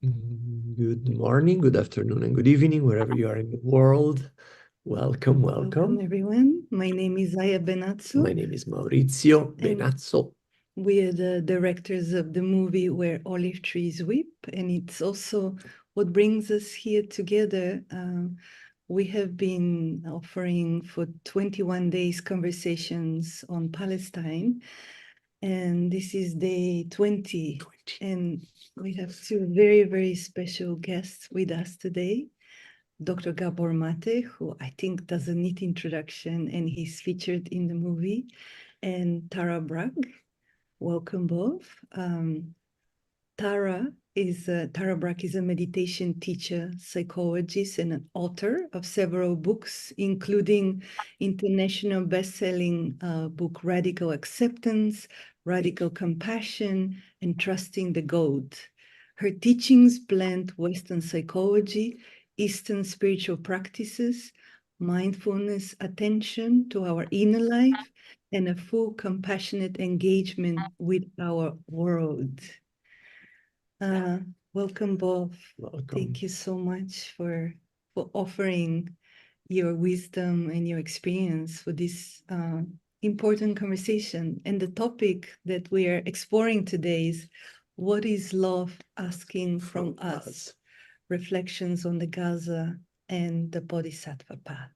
Good morning, good afternoon, and good evening, wherever you are in the world. Welcome, Welcome, everyone. My name is Zaya Benazzo. My name is Maurizio Benazzo. We are the directors of the movie Where Olive Trees Weep, and it's also what brings us here together. We have been offering for 21 days conversations on Palestine, and this is day 20. And we have two very, very special guests with us today. Dr. Gabor Maté, who I think does a neat introduction, and he's featured in the movie, and Tara Brach. Welcome both. Tara Brach is a meditation teacher, psychologist, and an author of several books, including international best-selling book Radical Acceptance, Radical Compassion, and Trusting the God. Her teachings blend Western psychology, Eastern spiritual practices, mindfulness, attention to our inner life, and a full compassionate engagement with our world. Welcome both. Welcome. Thank you so much for offering your wisdom and your experience for this important conversation. And the topic that we are exploring today is, what is love asking from us? Reflections on the Gaza and the Bodhisattva path.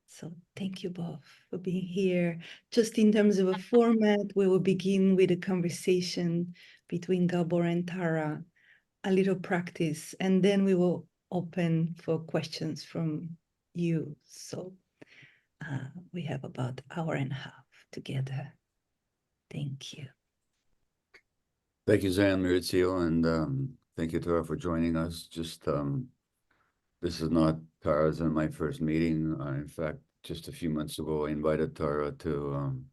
So thank you both for being here. Just in terms of a format, we will begin with a conversation between Gabor and Tara, a little practice, and then we will open for questions from you. So we have about an hour and a half together. Thank you. Thank you, Zan, Maurizio, and thank you, Tara, for joining us. Just this is not Tara's and my first meeting. In fact, just a few months ago, I invited Tara to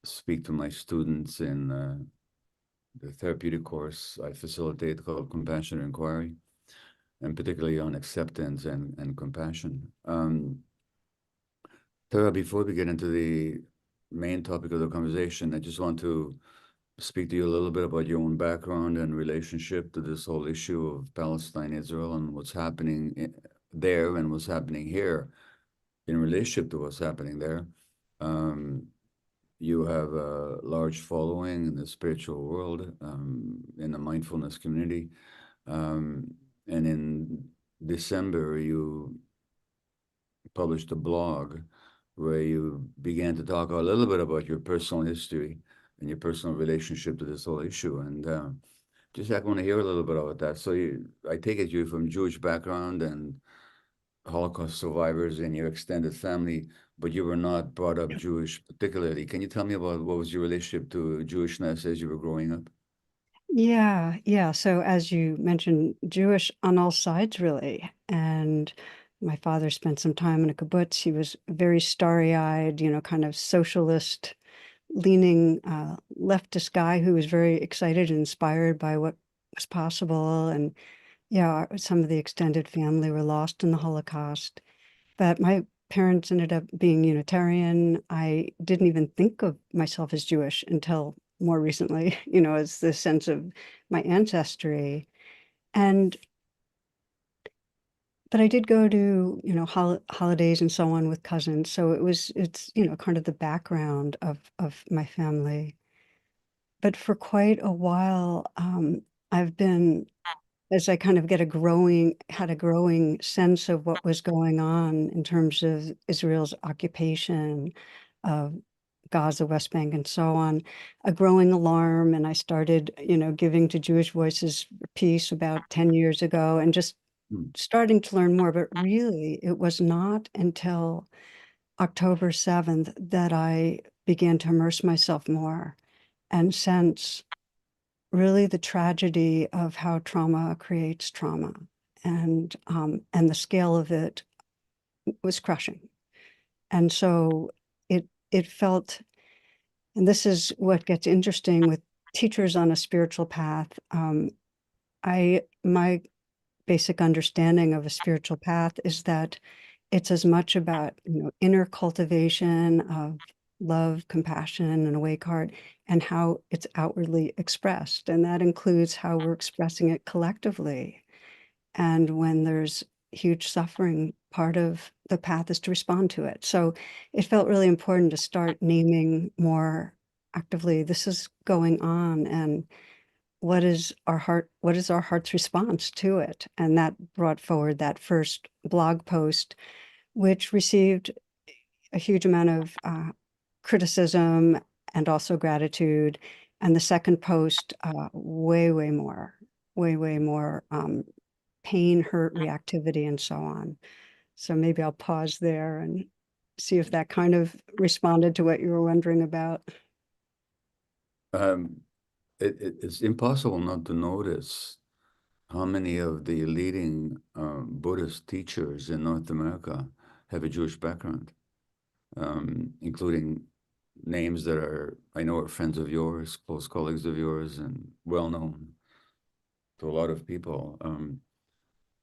speak to my students in the therapeutic course I facilitate called Compassionate Inquiry, and particularly on acceptance and compassion. Tara, before we get into the main topic of the conversation, I just want to speak to you a little bit about your own background and relationship to this whole issue of Palestine, Israel, and what's happening there and what's happening here in relationship to what's happening there. You have a large following in the spiritual world, in the mindfulness community. And in December, you published a blog where you began to talk a little bit about your personal history and your personal relationship to this whole issue. And just I want to hear a little bit about that. So I take it you're from Jewish background and Holocaust survivors in your extended family, but you were not brought up Jewish particularly. Can you tell me about what was your relationship to Jewishness as you were growing up? Yeah. So as you mentioned, Jewish on all sides, really. And my father spent some time in a kibbutz. He was very starry-eyed, kind of socialist leaning leftist guy who was very excited and inspired by what was possible. And yeah, some of the extended family were lost in the Holocaust. But my parents ended up being Unitarian. I didn't even think of myself as Jewish until more recently, as the sense of my ancestry. But I did go to, holidays and so on with cousins. So it's, kind of the background of my family. But for quite a while, I've been, as I kind of had a growing sense of what was going on in terms of Israel's occupation of Gaza, West Bank, and so on, a growing alarm. And I started, giving to Jewish Voices for Peace about 10 years ago and just starting to learn more. But really, it was not until October 7th that I began to immerse myself more and sense really the tragedy of how trauma creates trauma. And the scale of it was crushing. And so it felt, and this is what gets interesting with teachers on a spiritual path. My basic understanding of a spiritual path is that it's as much about inner cultivation of love, compassion, and an awake heart, and how it's outwardly expressed. And that includes how we're expressing it collectively. And when there's huge suffering, part of the path is to respond to it. So it felt really important to start naming more actively, this is going on, and what is our heart's response to it? And that brought forward that first blog post, which received a huge amount of criticism and also gratitude. And the second post, way more pain, hurt, reactivity, and so on. So maybe I'll pause there and see if that kind of responded to what you were wondering about. It's impossible not to notice how many of the leading Buddhist teachers in North America have a Jewish background, including names that I know are friends of yours, close colleagues of yours, and well-known to a lot of people.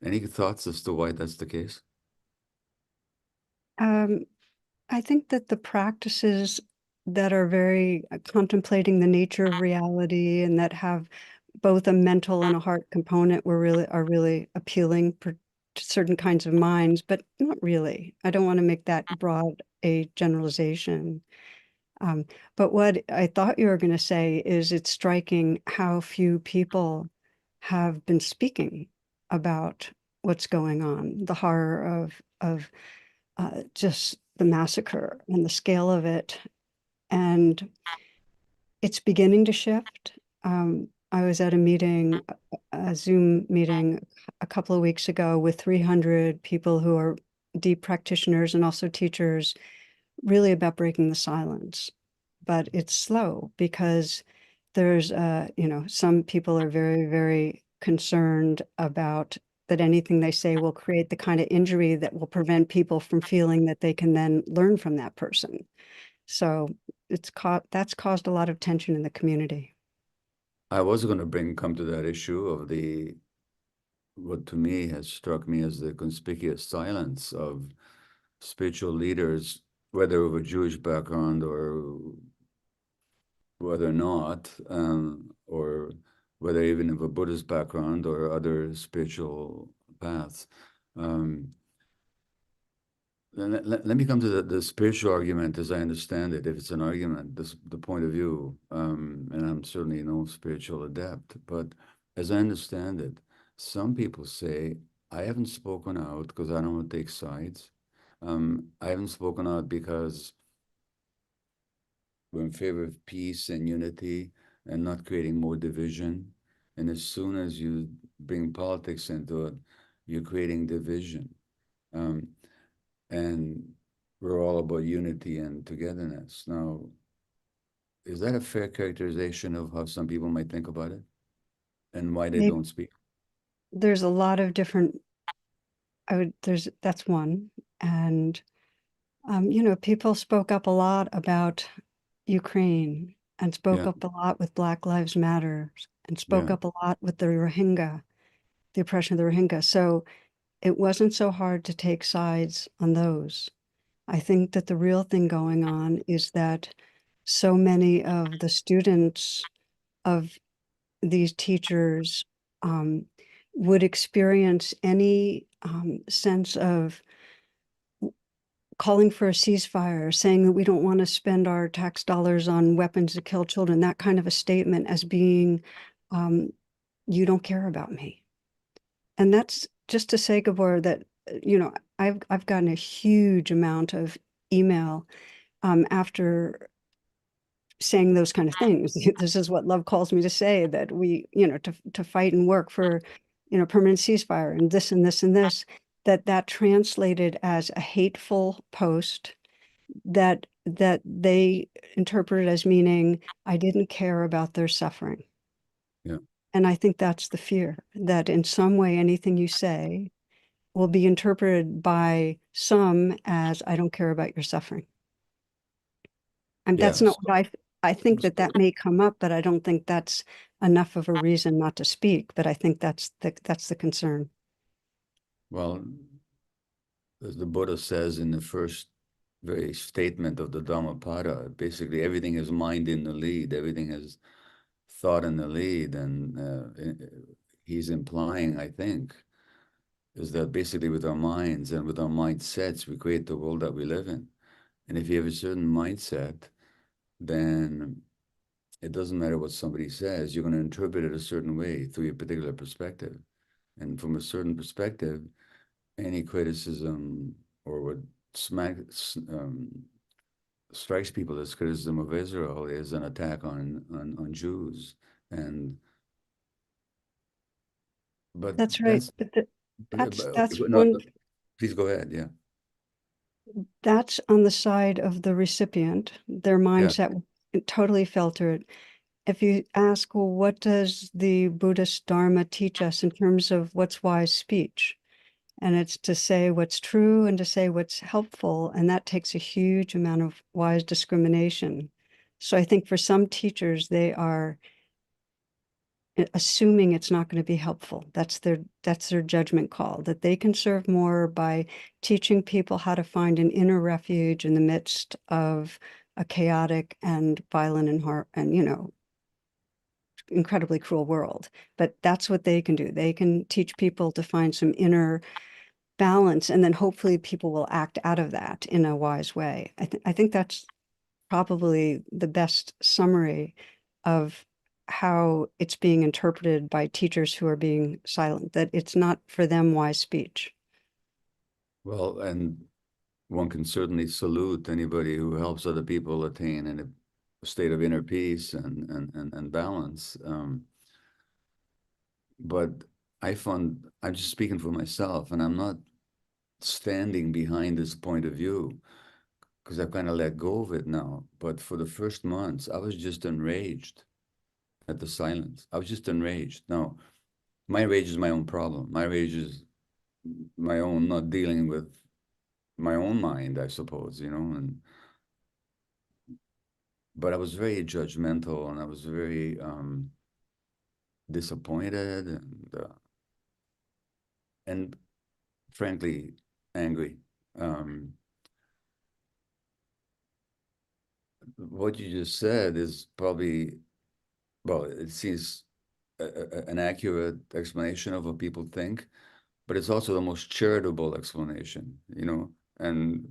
Any thoughts as to why that's the case? I think that the practices that are very contemplating the nature of reality and that have both a mental and a heart component are really appealing to certain kinds of minds, but not really. I don't want to make that broad a generalization. But what I thought you were going to say is it's striking how few people have been speaking about what's going on, the horror of just the massacre and the scale of it. And it's beginning to shift. I was at a meeting, a Zoom meeting a couple of weeks ago with 300 people who are deep practitioners and also teachers, really about breaking the silence. But it's slow because there's, some people are very, very concerned about that anything they say will create the kind of injury that will prevent people from feeling that they can then learn from that person. So that's caused a lot of tension in the community. I was going to come to that issue of what to me has struck me as the conspicuous silence of spiritual leaders, whether of a Jewish background or whether or not, or whether even of a Buddhist background or other spiritual paths. Let me come to the spiritual argument as I understand it, if it's an argument, the point of view, and I'm certainly no spiritual adept, but as I understand it, some people say, I haven't spoken out because I don't want to take sides. I haven't spoken out because we're in favor of peace and unity and not creating more division. And as soon as you bring politics into it, you're creating division. And we're all about unity and togetherness. Now, is that a fair characterization of how some people might think about it and why they Maybe don't speak? there's a lot of different, that's one. And, people spoke up a lot about Ukraine and spoke Yeah, up a lot with Black Lives Matter and spoke yeah. up a lot with the Rohingya, the oppression of the Rohingya. So it wasn't so hard to take sides on those. I think that the real thing going on is that so many of the students of these teachers would experience any sense of calling for a ceasefire, saying that we don't want to spend our tax dollars on weapons to kill children, that kind of a statement as being, you don't care about me. And that's just to say, Gabor, that, I've gotten a huge amount of email after saying those kind of things. This is what love calls me to say, that we, to fight and work for, permanent ceasefire and this and this and this, that translated as a hateful post that they interpreted as meaning I didn't care about their suffering. Yeah. And I think that's the fear, that in some way anything you say will be interpreted by some as I don't care about your suffering. And that's Yeah. not what I think that may come up, but I don't think that's enough of a reason not to speak. But I think that's the concern. Well, as the Buddha says in the first very statement of the Dhammapada. Basically, everything is mind in the lead, everything is thought in the lead, and he's implying, I think, is that basically with our minds and with our mindsets, we create the world that we live in. And if you have a certain mindset, then it doesn't matter what somebody says, you're going to interpret it a certain way through your particular perspective. And from a certain perspective, any criticism or what strikes people as criticism of Israel is an attack on Jews. But That's right. But that's no, one. please go ahead. Yeah. That's on the side of the recipient. Their mindset totally filtered. If you ask, well, what does the Buddhist Dharma teach us in terms of what's wise speech? And it's to say what's true and to say what's helpful. And that takes a huge amount of wise discrimination. So I think for some teachers, they are assuming it's not going to be helpful. That's their judgment call, that they can serve more by teaching people how to find an inner refuge in the midst of a chaotic and violent and incredibly cruel world. But that's what they can do. They can teach people to find some inner balance, and then hopefully people will act out of that in a wise way. I think that's probably the best summary of how it's being interpreted by teachers who are being silent, that it's not for them wise speech. Well, and one can certainly salute anybody who helps other people attain a state of inner peace and balance. But I'm just speaking for myself, and I'm not standing behind this point of view because I've kind of let go of it now. But for the first months, I was just enraged at the silence. I was just enraged. Now, my rage is my own problem. My rage is my own not dealing with my own mind, I suppose, but I was very judgmental, and I was very disappointed and frankly angry. What you just said is probably, well, it seems an accurate explanation of what people think, but it's also the most charitable explanation, and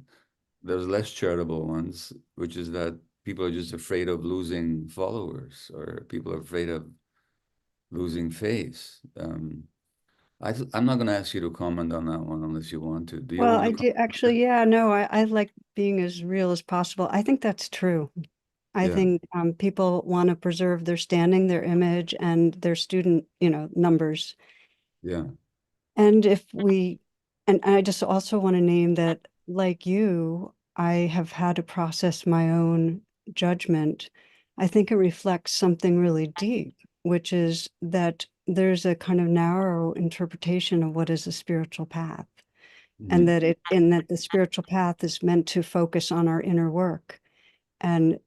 there's less charitable ones, which is that people are just afraid of losing followers, or people are afraid of losing face. I'm not going to ask you to comment on that one unless you want to. Do you Well, want I to do actually, yeah, no, I like being as real as possible. I think that's true. I Yeah. think people want to preserve their standing, their image, and their student, numbers. Yeah. And and I just also want to name that, like you, I have had to process my own judgment. I think it reflects something really deep, which is that there's a kind of narrow interpretation of what is a spiritual path, and that the spiritual path is meant to focus on our inner work. And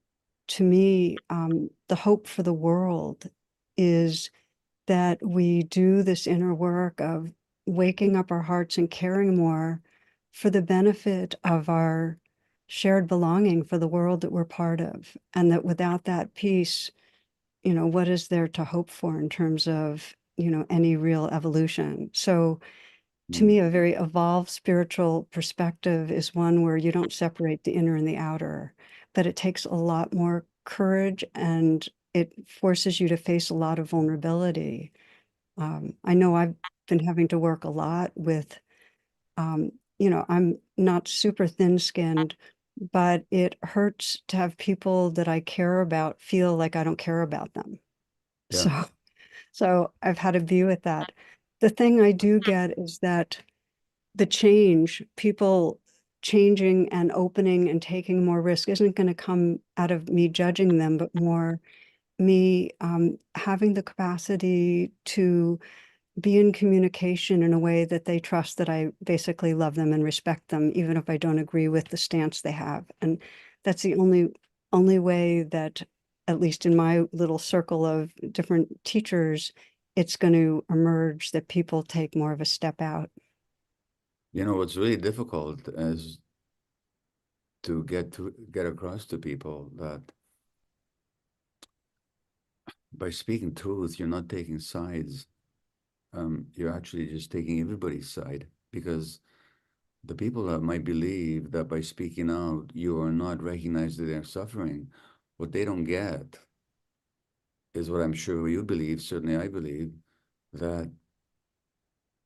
to me, the hope for the world is that we do this inner work of waking up our hearts and caring more for the benefit of our shared belonging for the world that we're part of. And that without that peace, what is there to hope for in terms of, any real evolution? So to me, a very evolved spiritual perspective is one where you don't separate the inner and the outer, but it takes a lot more courage, and it forces you to face a lot of vulnerability. I know I've been having to work a lot with, I'm not super thin-skinned, but it hurts to have people that I care about feel like I don't care about them. Yeah. So I've had to be with that. The thing I do get is that people changing and opening and taking more risk isn't going to come out of me judging them, but more me having the capacity to be in communication in a way that they trust that I basically love them and respect them, even if I don't agree with the stance they have. And that's the only way that, at least in my little circle of different teachers, it's going to emerge that people take more of a step out. What's really difficult is to get across to people that by speaking truth, you're not taking sides. You're actually just taking everybody's side, because the people that might believe that by speaking out, you are not recognizing their suffering, what they don't get is what I'm sure you believe, certainly I believe, that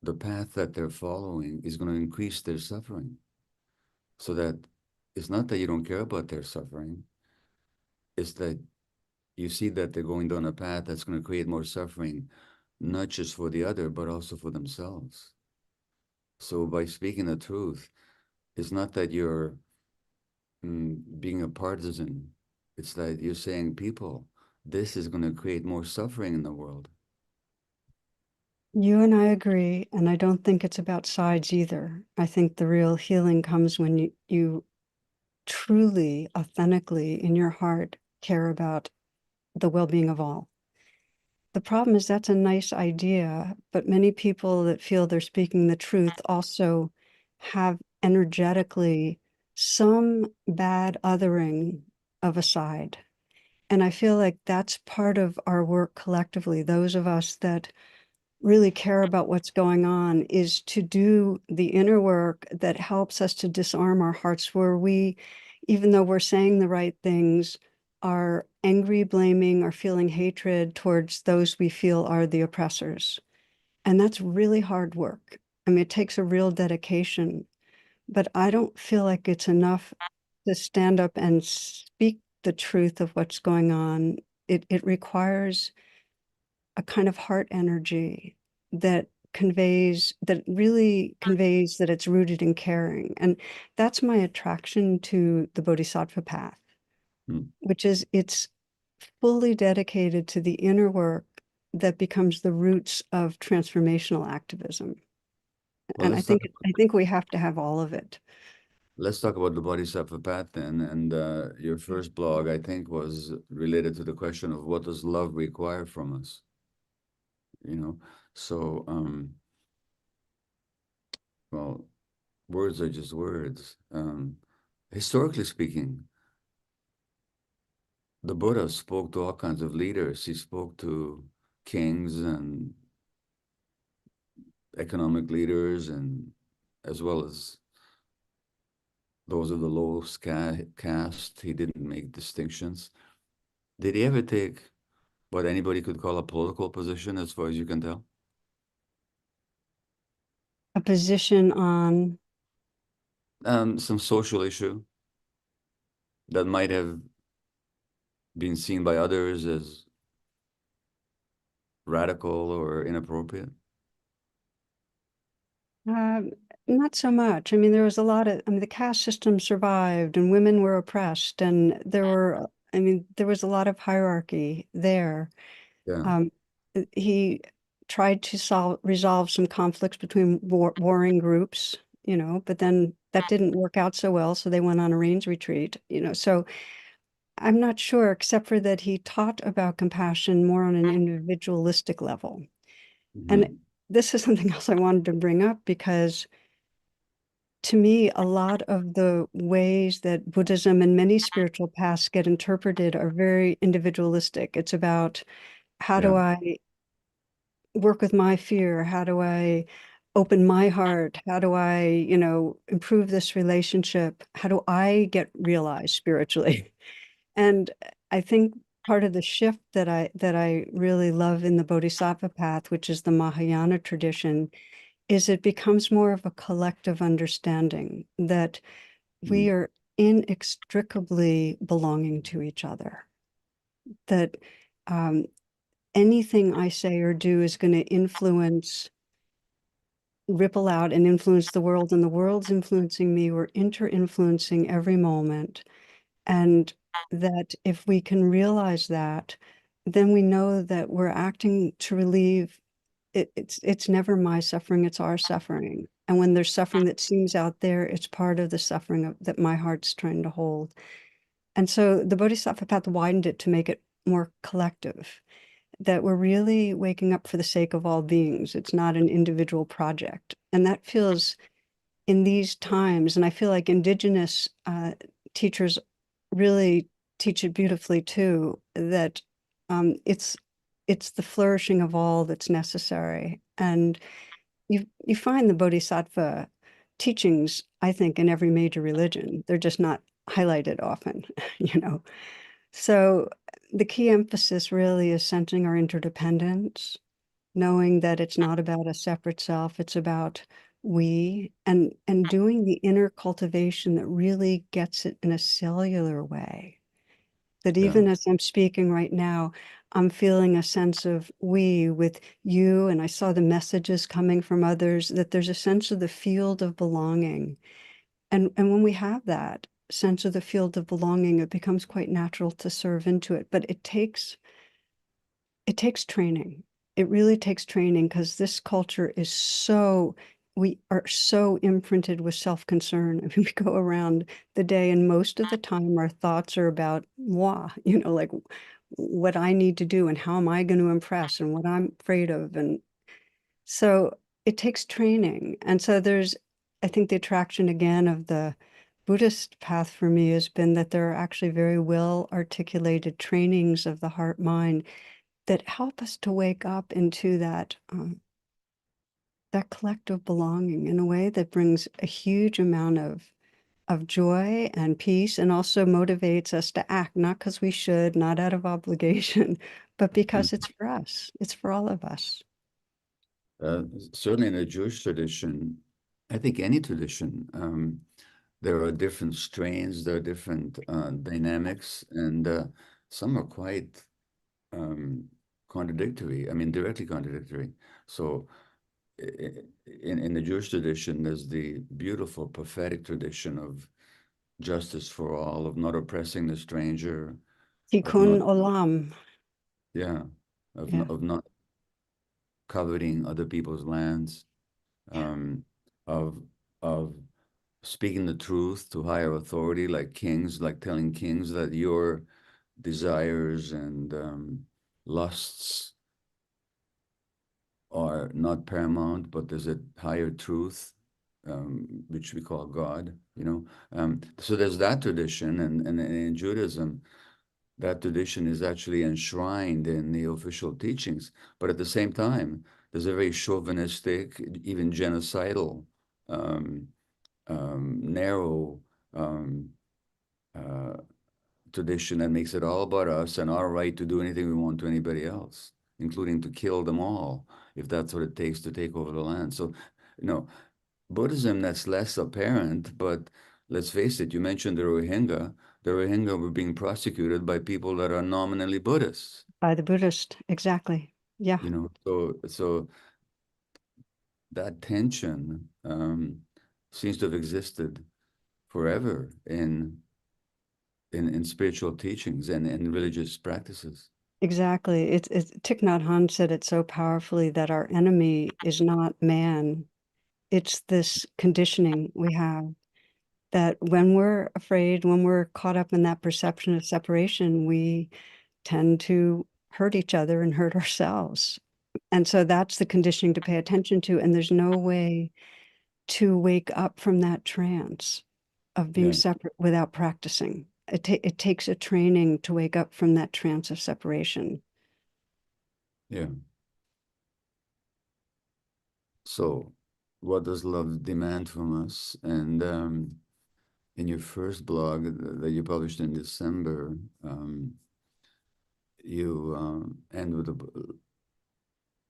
the path that they're following is going to increase their suffering. So that it's not that you don't care about their suffering, it's that you see that they're going down a path that's going to create more suffering, not just for the other, but also for themselves. So by speaking the truth, it's not that you're being a partisan. It's that you're saying, people, this is going to create more suffering in the world. You and I agree, and I don't think it's about sides either. I think the real healing comes when you truly, authentically, in your heart, care about the well-being of all. The problem is that's a nice idea, but many people that feel they're speaking the truth also have energetically some bad othering of a side. And I feel like that's part of our work collectively, those of us that really care about what's going on, is to do the inner work that helps us to disarm our hearts, where we, even though we're saying the right things, are angry, blaming, or feeling hatred towards those we feel are the oppressors. And that's really hard work. I mean, it takes a real dedication, but I don't feel like it's enough to stand up and speak the truth of what's going on. It requires a kind of heart energy that really conveys that it's rooted in caring. And that's my attraction to the Bodhisattva path, which is it's fully dedicated to the inner work that becomes the roots of transformational activism. Well, And I think we have to have all of it. let's talk about the Bodhisattva path then. And your first blog, I think, was related to the question of what does love require from us? You know, so, well, words are just words. Historically speaking, the Buddha spoke to all kinds of leaders. He spoke to kings and economic leaders, and as well as those of the lowest caste. He didn't make distinctions. Did he ever take what anybody could call a political position, as far as you can tell? A position on Some social issue that might have been seen by others as radical or inappropriate? not so much. I mean, there was a lot of, I mean, the caste system survived and women were oppressed, and there was a lot of hierarchy there. Yeah. He tried to resolve some conflicts between warring groups, but then that didn't work out so well, so they went on a rains retreat, so I'm not sure, except for that he taught about compassion more on an individualistic level. And this is something else I wanted to bring up, because to me, a lot of the ways that Buddhism and many spiritual paths get interpreted are very individualistic. It's about, how do I work with my fear? How do I open my heart? How do I, improve this relationship? How do I get realized spiritually? And I think part of the shift that I really love in the Bodhisattva path, which is the Mahayana tradition, is it becomes more of a collective understanding that we are inextricably belonging to each other. That anything I say or do is going to ripple out and influence the world, and the world's influencing me. We're inter-influencing every moment. And that if we can realize that, then we know that we're acting to relieve it. It's never my suffering, it's our suffering. And when there's suffering that seems out there, it's part of the suffering that my heart's trying to hold. And so the Bodhisattva path widened it to make it more collective, that we're really waking up for the sake of all beings. It's not an individual project. And that feels, in these times, and I feel like indigenous teachers really teach it beautifully too, that it's the flourishing of all that's necessary. And you find the Bodhisattva teachings, I think, in every major religion. They're just not highlighted often, you know. So the key emphasis really is centering our interdependence, knowing that it's not about a separate self, it's about we, and doing the inner cultivation that really gets it in a cellular way. That Yeah. even as I'm speaking right now, I'm feeling a sense of we with you, and I saw the messages coming from others, that there's a sense of the field of belonging. And when we have that sense of the field of belonging, it becomes quite natural to serve into it. But it takes training. It really takes training, because this culture is we are so imprinted with self-concern. I mean, we go around the day and most of the time our thoughts are about moi, you know, like what I need to do and how am I going to impress and what I'm afraid of. And so it takes training. And so I think the attraction again of the Buddhist path for me has been that there are actually very well articulated trainings of the heart mind that help us to wake up into that collective belonging in a way that brings a huge amount of joy and peace, and also motivates us to act, not because we should, not out of obligation, but because it's for us. It's for all of us. Certainly in the Jewish tradition, I think any tradition, there are different strains, there are different dynamics, and some are quite contradictory. I mean, directly contradictory. So in the Jewish tradition, there's the beautiful prophetic tradition of justice for all, of not oppressing the stranger, of Tikkun not, olam. yeah, Yeah. of not coveting other people's lands, of speaking the truth to higher authority, like kings, like telling kings that your desires and lusts are not paramount, but there's a higher truth, which we call God, you know. So there's that tradition, and in Judaism, that tradition is actually enshrined in the official teachings. But at the same time, there's a very chauvinistic, even genocidal, narrow tradition that makes it all about us and our right to do anything we want to anybody else, including to kill them all, if that's what it takes to take over the land. So, you know, Buddhism, that's less apparent, but let's face it, you mentioned the Rohingya. The Rohingya were being prosecuted by people that are nominally Buddhists. By the Buddhist, exactly. Yeah. You know, so that tension seems to have existed forever in spiritual teachings and religious practices. Exactly. It's Thich Nhat Hanh said it so powerfully that our enemy is not man. It's this conditioning we have, that when we're afraid, when we're caught up in that perception of separation, we tend to hurt each other and hurt ourselves. And so that's the conditioning to pay attention to. And there's no way to wake up from that trance of being Yeah. separate without practicing. It takes a training to wake up from that trance of separation. Yeah. So, what does love demand from us? And in your first blog that you published in December, you end with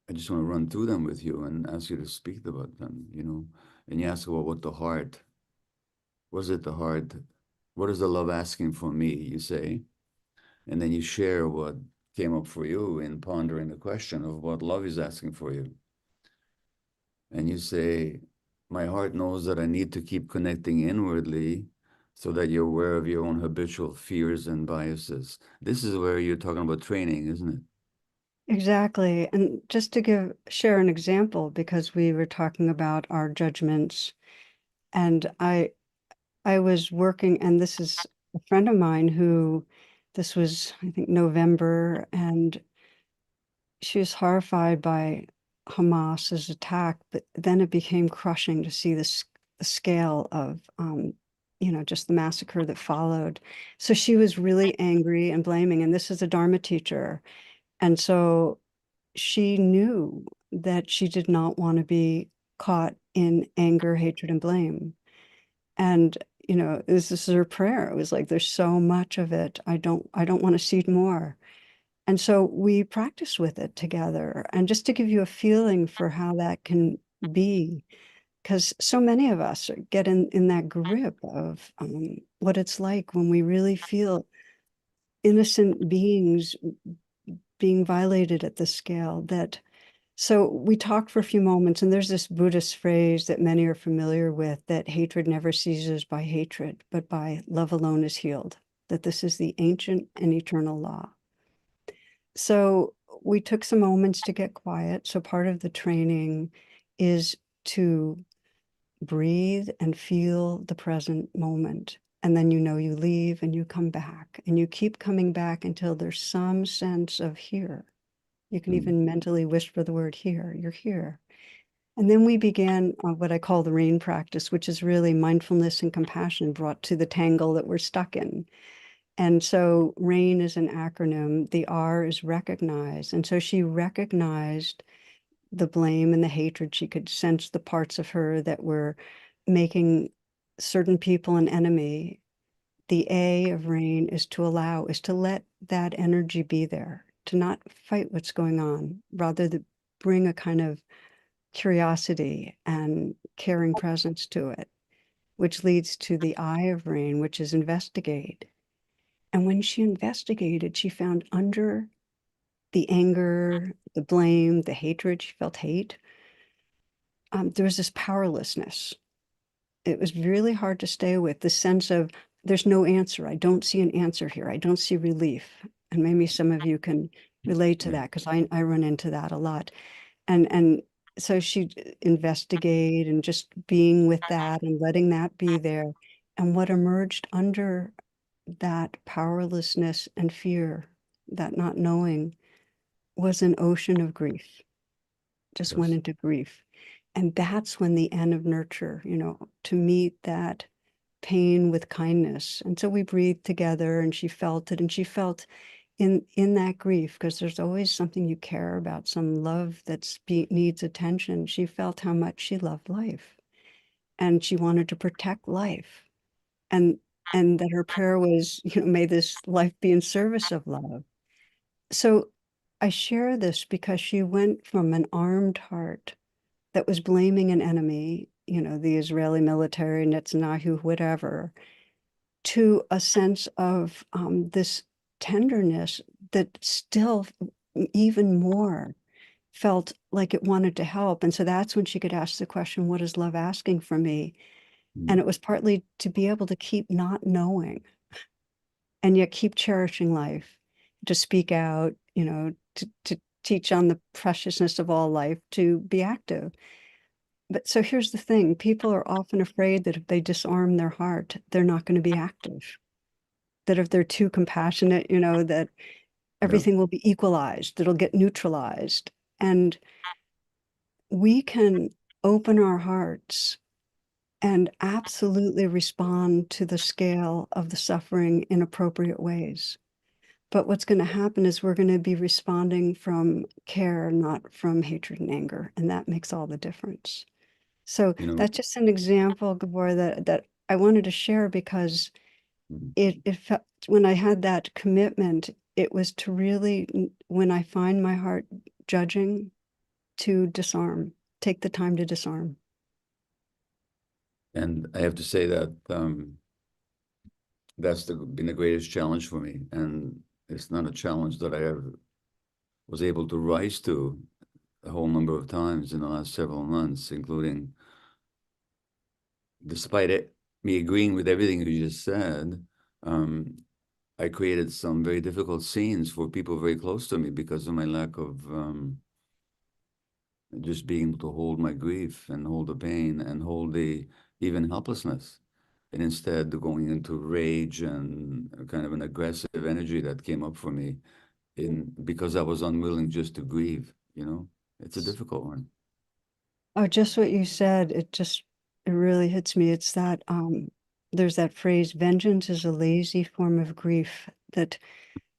I just want to run through them with you and ask you to speak about them, you know. And you ask about what the heart, was it the heart? What is the love asking for me, you say? And then you share what came up for you in pondering the question of what love is asking for you. And you say, my heart knows that I need to keep connecting inwardly so that you're aware of your own habitual fears and biases. This is where you're talking about training, isn't it? Exactly. And just to share an example, because we were talking about our judgments, and I was working, and this is a friend of mine who, this was, I think, November, and she was horrified by Hamas's attack, but then it became crushing to see the scale of just the massacre that followed. So she was really angry and blaming, and this is a Dharma teacher. And so she knew that she did not want to be caught in anger, hatred, and blame. And, this is her prayer. It was like, there's so much of it. I don't want to see more. And so we practiced with it together. And just to give you a feeling for how that can be, because so many of us get in that grip of what it's like when we really feel innocent beings being violated at the scale that. So we talked for a few moments, and there's this Buddhist phrase that many are familiar with, that hatred never ceases by hatred, but by love alone is healed, that this is the ancient and eternal law. So we took some moments to get quiet. So part of the training is to breathe and feel the present moment. And then you leave and you come back, and you keep coming back until there's some sense of here. You can even mentally whisper the word here, you're here. And then we began what I call the RAIN practice, which is really mindfulness and compassion brought to the tangle that we're stuck in. And so RAIN is an acronym. The R is recognize. And so she recognized the blame and the hatred. She could sense the parts of her that were making certain people an enemy. The A of RAIN is to allow, is to let that energy be there, to not fight what's going on, rather than bring a kind of curiosity and caring presence to it, which leads to the I of RAIN, which is investigate. And when she investigated, she found under the anger, the blame, the hatred, she felt hate, there was this powerlessness. It was really hard to stay with, the sense of there's no answer. I don't see an answer here. I don't see relief. And maybe some of you can relate to that, because I run into that a lot. And so she'd investigate and just being with that and letting that be there. And what emerged under that powerlessness and fear, that not knowing, was an ocean of grief. Just went into grief. And that's when the N of nurture, to meet that pain with kindness. And so we breathed together, and she felt it, and she felt in that grief, because there's always something you care about, some love that needs attention. She felt how much she loved life, and she wanted to protect life, and that her prayer was, may this life be in service of love. So I share this because she went from an armed heart that was blaming an enemy, the Israeli military, Netanyahu, whatever, to a sense of this tenderness that still even more felt like it wanted to help. And so that's when she could ask the question, what is love asking from me? And it was partly to be able to keep not knowing and yet keep cherishing life, to speak out, to teach on the preciousness of all life, to be active. But so here's the thing, people are often afraid that if they disarm their heart, they're not going to be active. That if they're too compassionate, that everything will be equalized, that it'll get neutralized. And we can open our hearts and absolutely respond to the scale of the suffering in appropriate ways. But what's going to happen is we're going to be responding from care, not from hatred and anger. And that makes all the difference. So that's just an example, Gabor, that I wanted to share, because it felt, when I had that commitment, it was to really, when I find my heart judging, to disarm, take the time to disarm. And I have to say that that's been the greatest challenge for me. And it's not a challenge that I ever was able to rise to a whole number of times in the last several months, including, despite me agreeing with everything you just said, I created some very difficult scenes for people very close to me because of my lack of just being able to hold my grief and hold the pain and hold the even helplessness. And instead going into rage and kind of an aggressive energy that came up for me because I was unwilling just to grieve, It's a difficult one. Oh, just what you said, it really hits me. It's that there's that phrase, vengeance is a lazy form of grief, that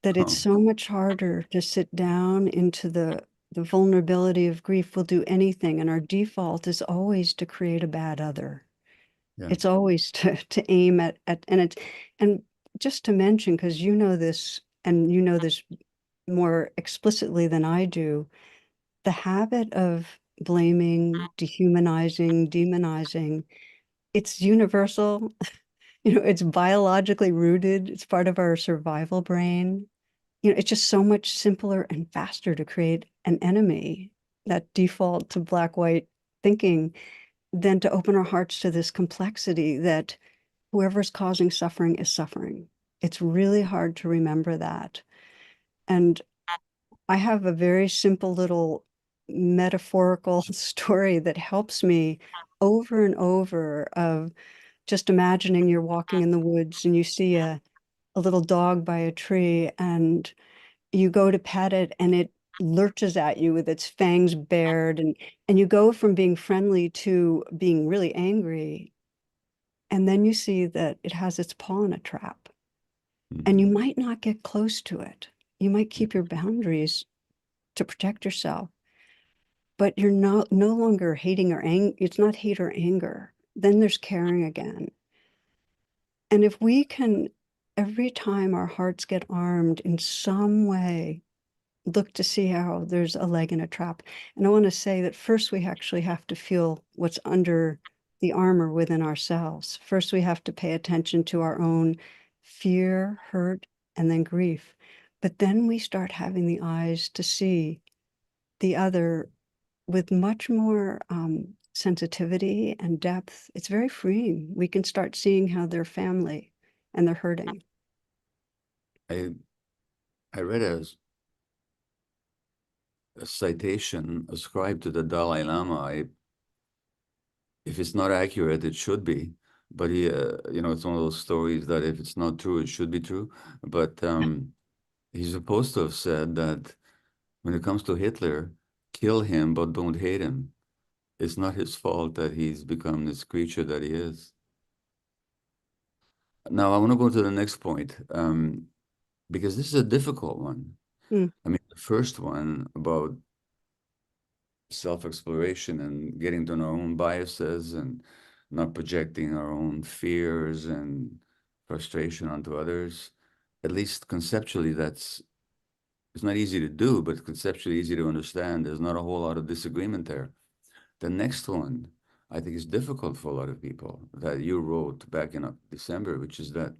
it's Oh, so much harder to sit down into the vulnerability of grief. We'll do anything, and our default is always to create a bad other. yeah. It's always to aim at and just to mention, because you know this, and you know this more explicitly than I do, the habit of blaming, dehumanizing, demonizing, it's universal. It's biologically rooted. It's part of our survival brain. It's just so much simpler and faster to create an enemy, that default to black-white thinking, than to open our hearts to this complexity that whoever's causing suffering is suffering. It's really hard to remember that. And I have a very simple little metaphorical story that helps me over and over, of just imagining you're walking in the woods and you see a little dog by a tree, and you go to pet it and it lurches at you with its fangs bared, and you go from being friendly to being really angry. And then you see that it has its paw in a trap, and you might not get close to it. You might keep your boundaries to protect yourself, but you're no longer hating or it's not hate or anger. Then there's caring again. And if we can, every time our hearts get armed in some way, look to see how there's a leg in a trap. And I want to say that first we actually have to feel what's under the armor within ourselves. First, we have to pay attention to our own fear, hurt, and then grief. But then we start having the eyes to see the other with much more sensitivity and depth. It's very freeing. We can start seeing how they're family and they're hurting. I read a citation ascribed to the Dalai Lama. If it's not accurate, it should be. But he, it's one of those stories that if it's not true, it should be true. But he's supposed to have said that when it comes to Hitler, kill him, but don't hate him. It's not his fault that he's become this creature that he is. Now, I want to go to the next point, because this is a difficult one. I mean, the first one about self-exploration and getting to know our own biases and not projecting our own fears and frustration onto others. At least conceptually, it's not easy to do, but conceptually easy to understand. There's not a whole lot of disagreement there. The next one, I think, is difficult for a lot of people, that you wrote back in December, which is that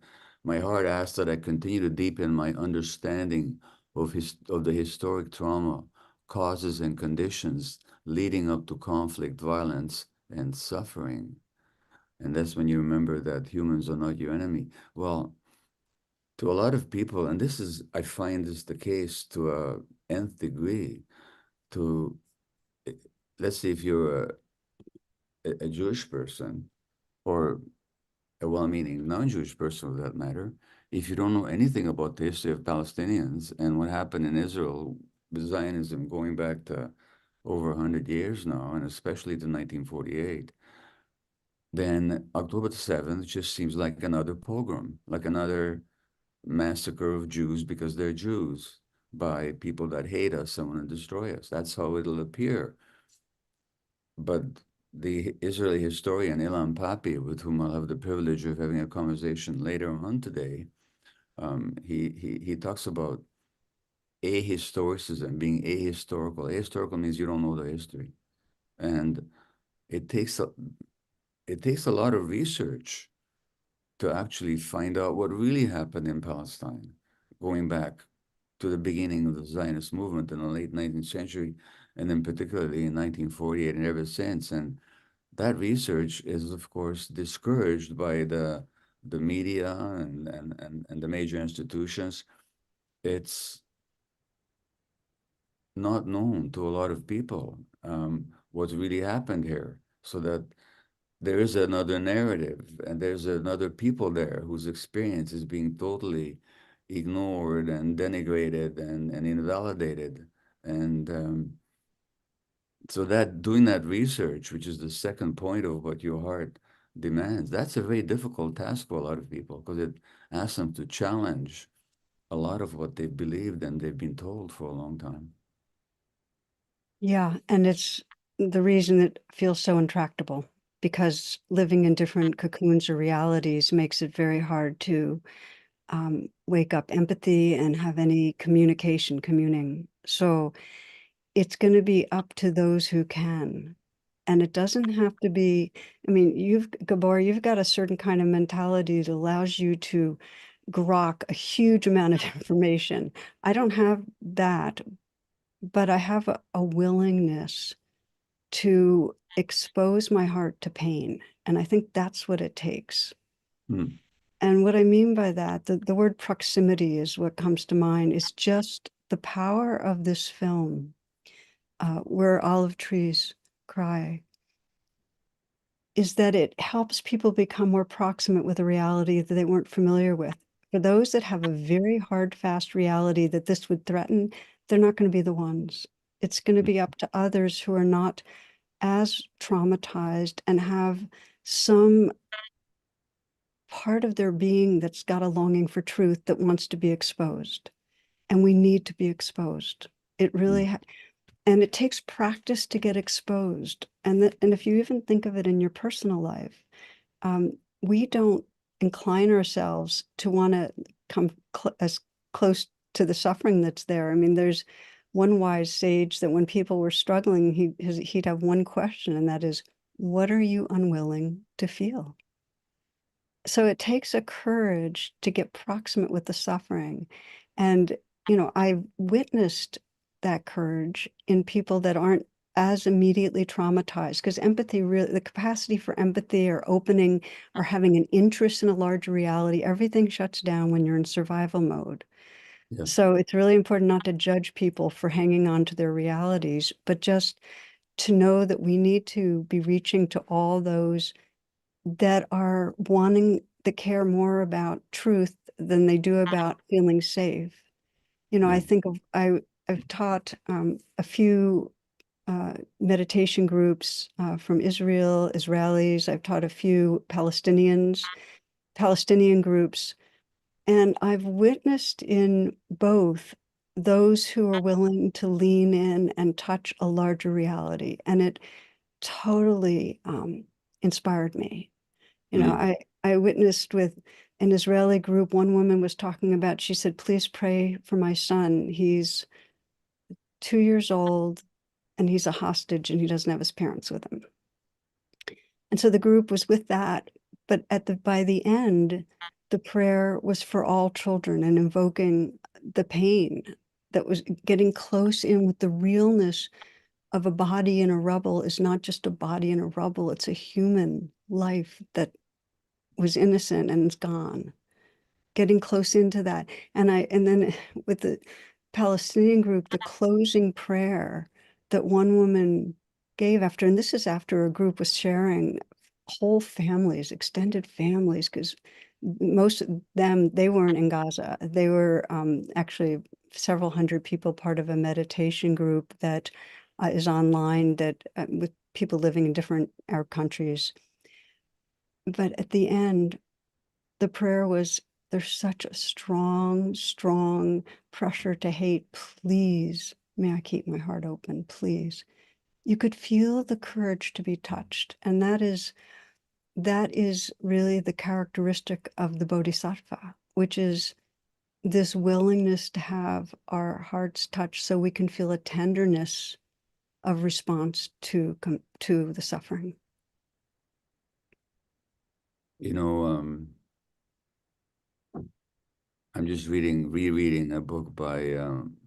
my heart asks that I continue to deepen my understanding of the historic trauma, causes and conditions leading up to conflict, violence, and suffering. And that's when you remember that humans are not your enemy. Well, to a lot of people, and I find this the case to a nth degree, let's say if you're a Jewish person, or a well-meaning non-Jewish person for that matter, if you don't know anything about the history of Palestinians and what happened in Israel with Zionism going back to over 100 years now, and especially to 1948, then October 7th just seems like another pogrom, like another massacre of Jews because they're Jews by people that hate us and want to destroy us. That's how it'll appear. But the Israeli historian Ilan Pappé, with whom I'll have the privilege of having a conversation later on today, he talks about ahistoricism, being ahistorical. Ahistorical means you don't know the history, and it takes a lot of research to actually find out what really happened in Palestine, going back to the beginning of the Zionist movement in the late 19th century, and then particularly in 1948 and ever since. And that research is, of course, discouraged by the media and the major institutions. It's not known to a lot of people what's really happened here, so that there is another narrative and there's another people there whose experience is being totally ignored and denigrated and invalidated. And so that doing that research, which is the second point of what your heart demands. That's a very difficult task for a lot of people because it asks them to challenge a lot of what they've believed and they've been told for a long time. Yeah, and it's the reason it feels so intractable, because living in different cocoons or realities makes it very hard to wake up empathy and have any communing. So it's going to be up to those who can. And it doesn't have to be, I mean, Gabor, you've got a certain kind of mentality that allows you to grok a huge amount of information. I don't have that, but I have a willingness to expose my heart to pain. And I think that's what it takes. Hmm. And what I mean by that, the word proximity is what comes to mind, is just the power of this film, Where Olive Trees Cry, is that it helps people become more proximate with a reality that they weren't familiar with. For those that have a very hard, fast reality that this would threaten, they're not going to be the ones. It's going to be up to others who are not as traumatized and have some part of their being that's got a longing for truth that wants to be exposed. And we need to be exposed. It really, and it takes practice to get exposed. And if you even think of it in your personal life, we don't incline ourselves to want to come as close to the suffering that's there. I mean, there's one wise sage that when people were struggling, he'd have one question, and that is, what are you unwilling to feel? So it takes a courage to get proximate with the suffering. And, I've witnessed that courage in people that aren't as immediately traumatized, because empathy, really, the capacity for empathy or opening or having an interest in a larger reality, everything shuts down when you're in survival mode. Yeah. So it's really important not to judge people for hanging on to their realities, but just to know that we need to be reaching to all those that are wanting to care more about truth than they do about feeling safe. I think I've taught a few meditation groups from Israelis. I've taught a few Palestinian groups, and I've witnessed in both those who are willing to lean in and touch a larger reality, and it totally inspired me. I witnessed with an Israeli group, one woman was talking about, she said, please pray for my son. He's 2 years old and he's a hostage and he doesn't have his parents with him. And so the group was with that. But by the end, the prayer was for all children and invoking the pain that was getting close in with the realness of a body in a rubble is not just a body in a rubble, it's a human life that was innocent and is gone. Getting close into that. And then with the Palestinian group, the closing prayer that one woman gave after, and this is after a group was sharing whole families, extended families, because most of them, they weren't in Gaza. They were actually several hundred people, part of a meditation group that is online, that with people living in different Arab countries. But at the end, the prayer was, there's such a strong, strong pressure to hate. Please, may I keep my heart open, please. You could feel the courage to be touched. And that is really the characteristic of the Bodhisattva, which is this willingness to have our hearts touched so we can feel a tenderness of response to the suffering. I'm just rereading a book by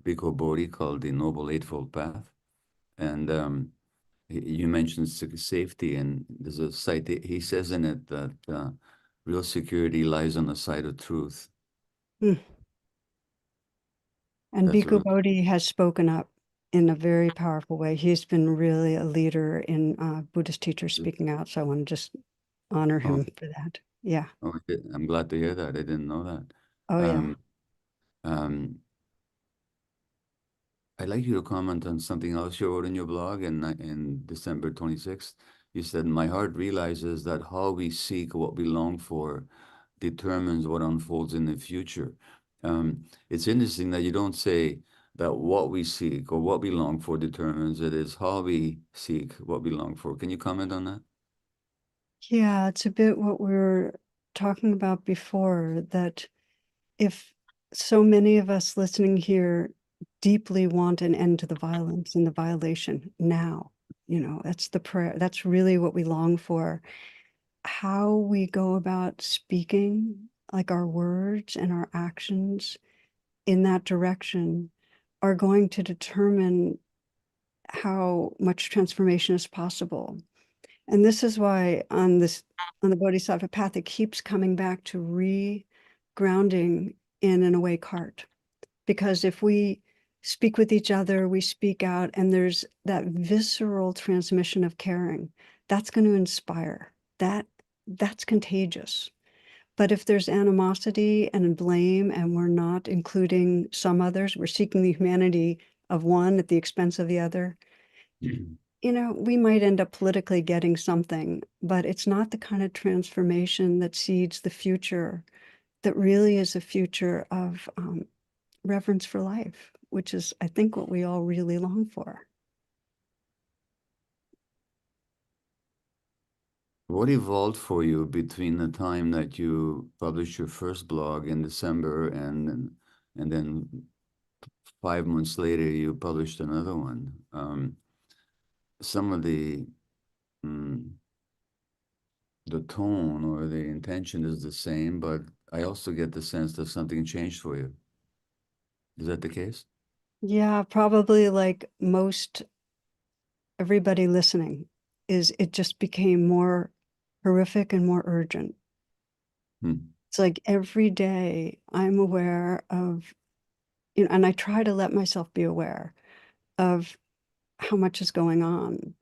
Bhikkhu Bodhi called The Noble Eightfold Path. And you mentioned safety, and there's a site, he says in it that real security lies on the side of truth. And Bhikkhu Bodhi has spoken up in a very powerful way. He's been really a leader in Buddhist teachers speaking out. So I want to just honor him for that. Yeah. Oh, I'm glad to hear that. I didn't know that. Oh, yeah. I'd like you to comment on something else you wrote in your blog in December 26th. You said, my heart realizes that how we seek what we long for determines what unfolds in the future. It's interesting that you don't say that what we seek or what we long for determines it. Is how we seek what we long for. Can you comment on that? Yeah, it's a bit what we were talking about before, that if so many of us listening here deeply want an end to the violence and the violation now, that's the prayer. That's really what we long for. How we go about speaking, like our words and our actions in that direction, are going to determine how much transformation is possible. And this is why on the Bodhisattva path, it keeps coming back to re-grounding in an awake heart. Because if we speak with each other, we speak out, and there's that visceral transmission of caring, that's going to inspire. That's contagious. But if there's animosity and blame, and we're not including some others, we're seeking the humanity of one at the expense of the other, we might end up politically getting something, but it's not the kind of transformation that seeds the future that really is a future of reverence for life, which is, I think, what we all really long for. What evolved for you between the time that you published your first blog in December and then 5 months later you published another one? Some of the tone or the intention is the same, but I also get the sense that something changed for you. Is that the case? Yeah, probably like most everybody listening, it just became more horrific and more urgent. It's like every day I'm aware of, and I try to let myself be aware of how much is going on.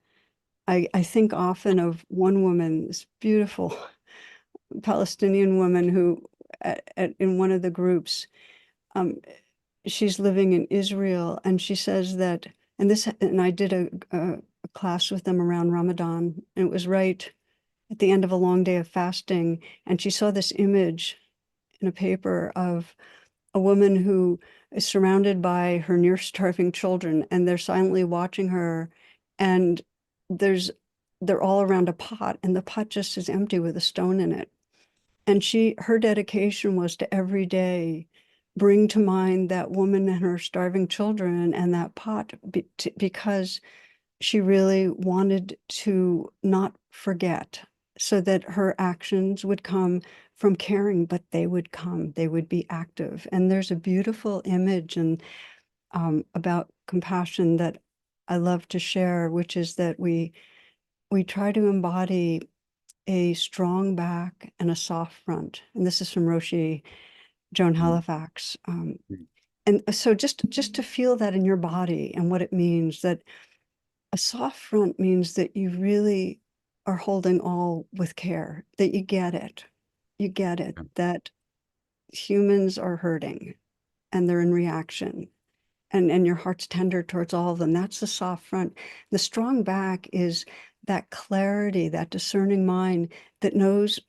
I think often of one woman, this beautiful Palestinian woman who in one of the groups, she's living in Israel, and she says that, and I did a class with them around Ramadan, and it was right at the end of a long day of fasting, and she saw this image in a paper of a woman who is surrounded by her near-starving children, and they're silently watching her, and they're all around a pot, and the pot just is empty with a stone in it. And her dedication was to every day bring to mind that woman and her starving children and that pot, because she really wanted to not forget, so that her actions would come from caring, but they would be active. And there's a beautiful image about compassion that I love to share, which is that we try to embody a strong back and a soft front. And this is from Roshi Joan Halifax. And so just to feel that in your body and what it means, that a soft front means that you really are holding all with care, that you get it, that humans are hurting and they're in reaction, and your heart's tender towards all of them. That's the soft front. The strong back is that clarity, that discerning mind that knows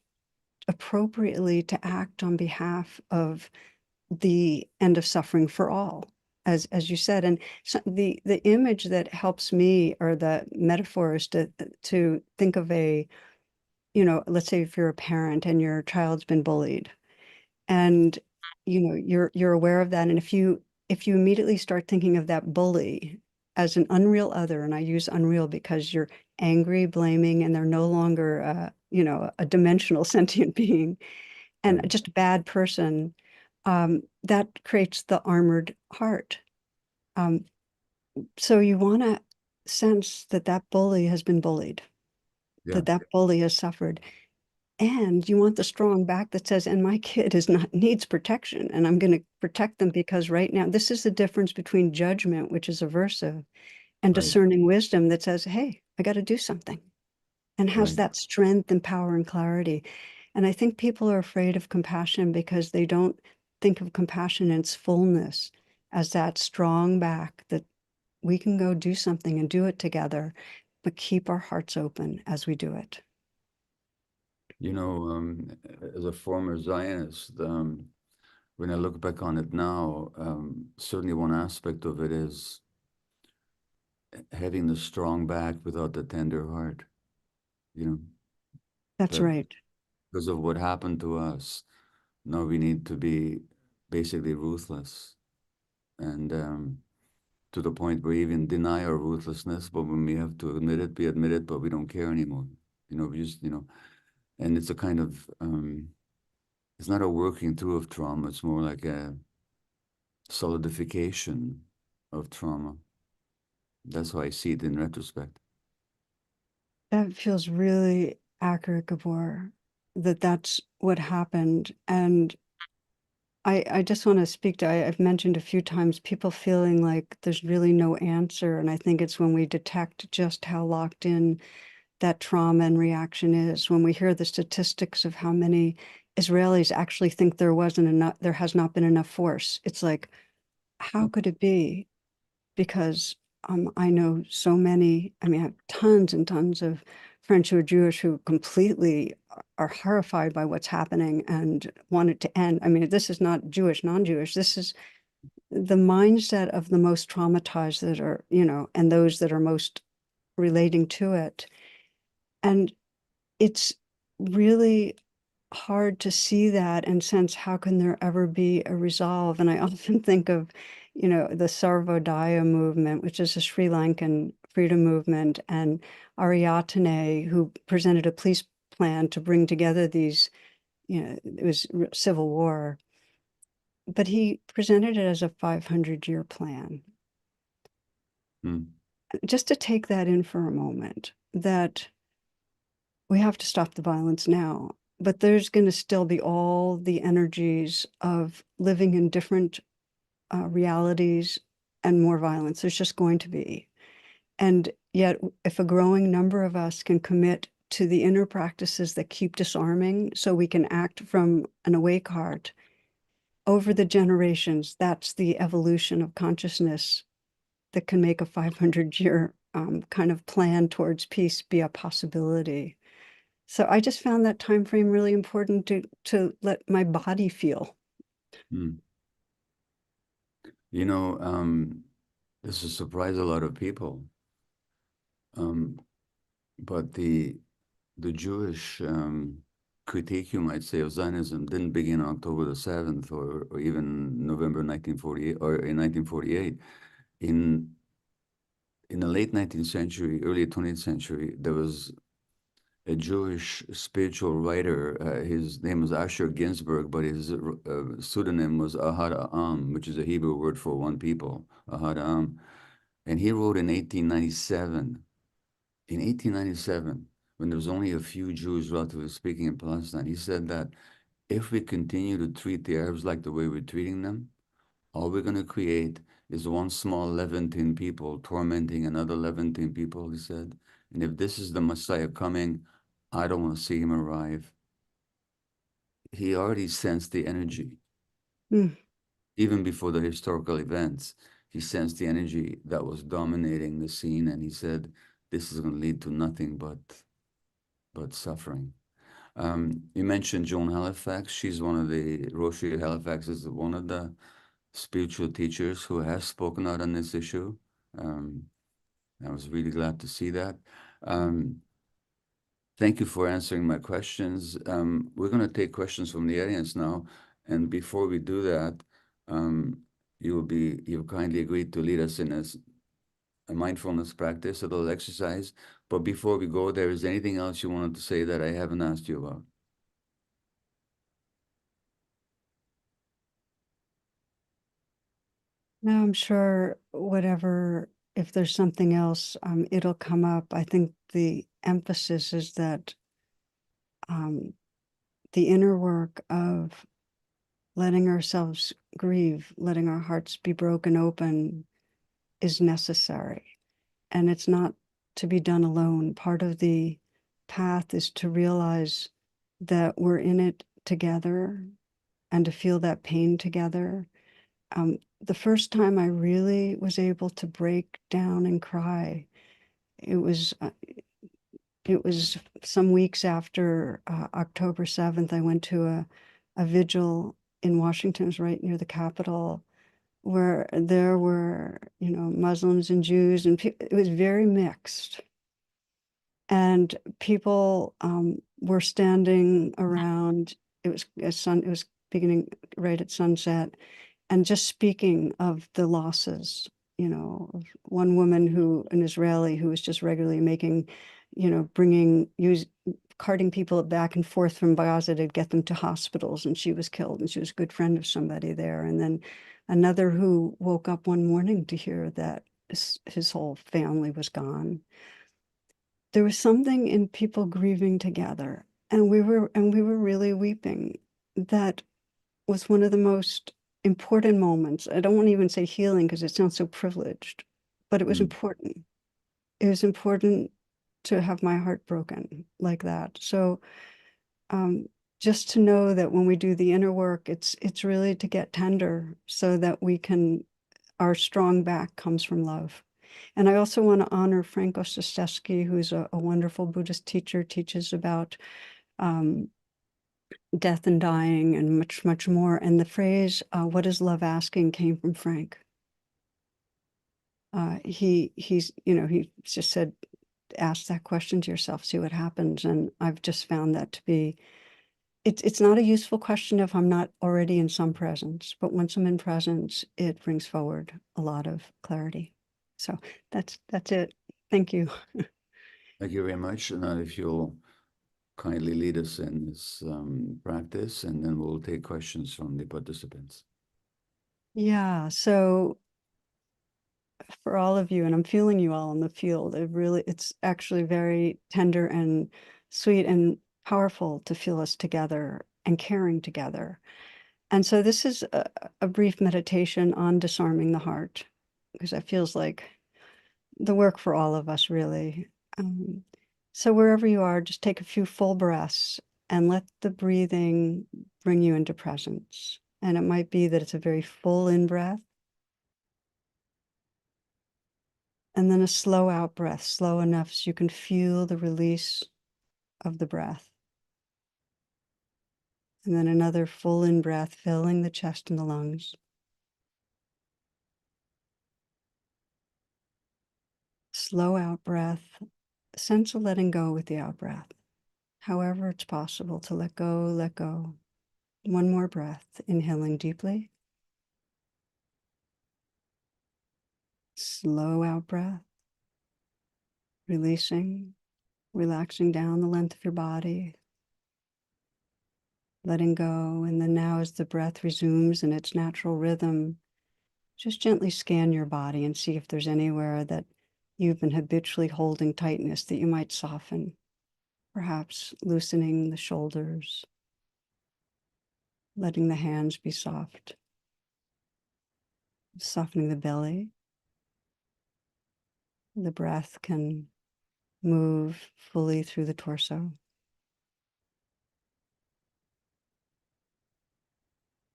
appropriately to act on behalf of the end of suffering for all, as you said. And so the image that helps me, or the metaphor, is to think of let's say if you're a parent and your child's been bullied, and you're aware of that, and if you immediately start thinking of that bully as an unreal other, and I use unreal because you're angry, blaming, and they're no longer a dimensional sentient being and just a bad person, that creates the armored heart. So you want to sense that bully has been bullied, that bully has suffered. And you want the strong back that says, and my kid needs protection, and I'm going to protect them, because right now, this is the difference between judgment, which is aversive, and discerning wisdom that says, hey, I got to do something, and has that strength and power and clarity. And I think people are afraid of compassion because they don't think of compassion in its fullness as that strong back that we can go do something and do it together. but keep our hearts open as we do it. You know, as a former Zionist, when I look back on it now, certainly one aspect of it is having the strong back without the tender heart, you know. That's that right. Because of what happened to us, now we need to be basically ruthless. And to the point where we even deny our ruthlessness, but when we have to admit it, we admit it, but we don't care anymore. You know, we just, you know, and it's a kind of, it's not a working through of trauma, it's more like a solidification of trauma. That's how I see it in retrospect. That feels really accurate, Gabor, that that's what happened. And I just want to speak to, I've mentioned a few times, people feeling like there's really no answer. And I think it's when we detect just how locked in that trauma and reaction is, when we hear the statistics of how many Israelis actually think there has not been enough force. It's like, how could it be? Because I know so many, I mean, I have tons and tons of friends who are Jewish who completely are horrified by what's happening and want it to end. I mean, this is not Jewish, non-Jewish. This is the mindset of the most traumatized that are, you know, and those that are most relating to it. And it's really hard to see that and sense how can there ever be a resolve. And I often think of, you know, the Sarvodaya movement, which is a Sri Lankan freedom movement, and Ariadne, who presented a peace plan to bring together these, you know, it was civil war, but he presented it as a 500-year plan. Just to take that in for a moment, that we have to stop the violence now, but there's going to still be all the energies of living in different realities and more violence. There's just going to be. And yet, if a growing number of us can commit to the inner practices that keep disarming so we can act from an awake heart, over the generations, that's the evolution of consciousness that can make a 500-year kind of plan towards peace be a possibility. So I just found that time frame really important to let my body feel. You know, this will surprise a lot of people, but the Jewish critique, you might say, of Zionism didn't begin October the 7th or even November 1948 or in 1948. In the late 19th century, early 20th century, there was a Jewish spiritual writer. His name was Asher Ginsberg, but his pseudonym was Ahad Am, which is a Hebrew word for one people, Ahad Am. And he wrote in 1897, when there was only a few Jews, relatively speaking, in Palestine, he said that if we continue to treat the Arabs like the way we're treating them, all we're going to create is one small Levantine people tormenting another Levantine people, he said. And if this is the Messiah coming, I don't want to see him arrive. He already sensed the energy. Even before the historical events, he sensed the energy that was dominating the scene, and he said, this is going to lead to nothing but suffering. You mentioned Joan Halifax. She's one of the, Roshi Halifax is one of the spiritual teachers who has spoken out on this issue. I was really glad to see that. Thank you for answering my questions. We're going to take questions from the audience now. And before we do that, you've kindly agreed to lead us in a mindfulness practice, a little exercise. But before we go there, is anything else you wanted to say that I haven't asked you about? No, I'm sure whatever, if there's something else, it'll come up. I think the emphasis is that the inner work of letting ourselves grieve, letting our hearts be broken open is necessary. And it's not to be done alone. Part of the path is to realize that we're in it together and to feel that pain together. The first time I really was able to break down and cry, it was some weeks after October 7th. I went to a vigil in Washington, it was right near the Capitol, where there were, Muslims and Jews, and it was very mixed. And people were standing around. It was beginning right at sunset, and just speaking of the losses. One woman an Israeli who was just regularly making, carting people back and forth from Gaza to get them to hospitals, and she was killed, and she was a good friend of somebody there. And then another who woke up one morning to hear that his whole family was gone. There was something in people grieving together, and we were really weeping. That was one of the most important moments. I don't want to even say healing because it sounds so privileged, but it was important. It was important to have my heart broken like that. So just to know that when we do the inner work, it's really to get tender so that our strong back comes from love. And I also want to honor Frank Ostaseski, who's a wonderful Buddhist teacher, teaches about death and dying and much, much more. And the phrase, what is love asking, came from Frank. He just said, ask that question to yourself, see what happens. And I've just found that to be, it's not a useful question if I'm not already in some presence, but once I'm in presence, it brings forward a lot of clarity. So that's it. Thank you. Thank you very much. And if you'll kindly lead us in this practice, and then we'll take questions from the participants. Yeah, so for all of you, and I'm feeling you all in the field, it's actually very tender and sweet and powerful to feel us together and caring together. And so this is a brief meditation on disarming the heart, because that feels like the work for all of us, really. So wherever you are, just take a few full breaths and let the breathing bring you into presence. And it might be that it's a very full in-breath, and then a slow out breath, slow enough so you can feel the release of the breath. And then another full in breath, filling the chest and the lungs. Slow out breath, sense of letting go with the out breath. However it's possible to let go, let go. One more breath, inhaling deeply. Slow out breath, releasing, relaxing down the length of your body, letting go. And then now as the breath resumes in its natural rhythm, just gently scan your body and see if there's anywhere that you've been habitually holding tightness that you might soften, perhaps loosening the shoulders, letting the hands be soft, softening the belly. The breath can move fully through the torso.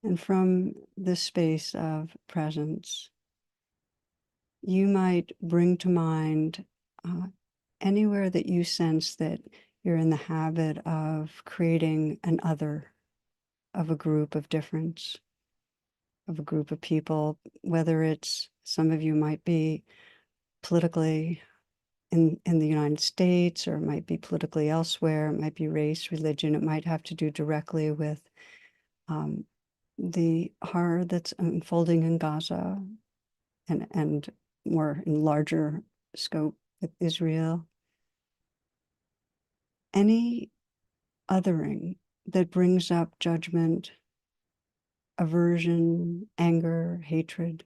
And from this space of presence, you might bring to mind anywhere that you sense that you're in the habit of creating an other, of a group of difference, of a group of people, whether it's, some of you might be politically in the United States, or it might be politically elsewhere, it might be race, religion, it might have to do directly with the horror that's unfolding in Gaza, and more in larger scope with Israel. Any othering that brings up judgment, aversion, anger, hatred.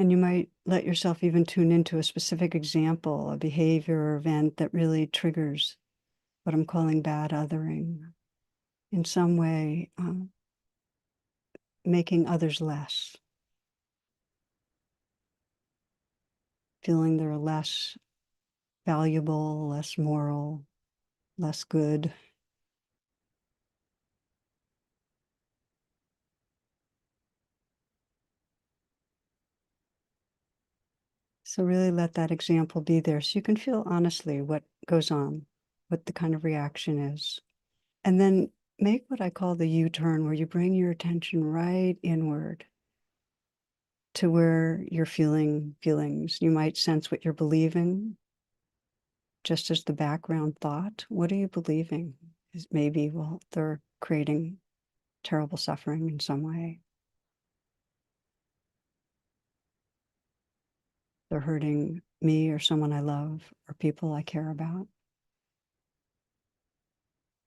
And you might let yourself even tune into a specific example, a behavior or event that really triggers what I'm calling bad othering, in some way making others less, feeling they're less valuable, less moral, less good. So really let that example be there so you can feel honestly what goes on, what the kind of reaction is. And then make what I call the U-turn, where you bring your attention right inward to where you're feeling feelings. You might sense what you're believing, just as the background thought. What are you believing? Is maybe, well, they're creating terrible suffering in some way. They're hurting me or someone I love or people I care about.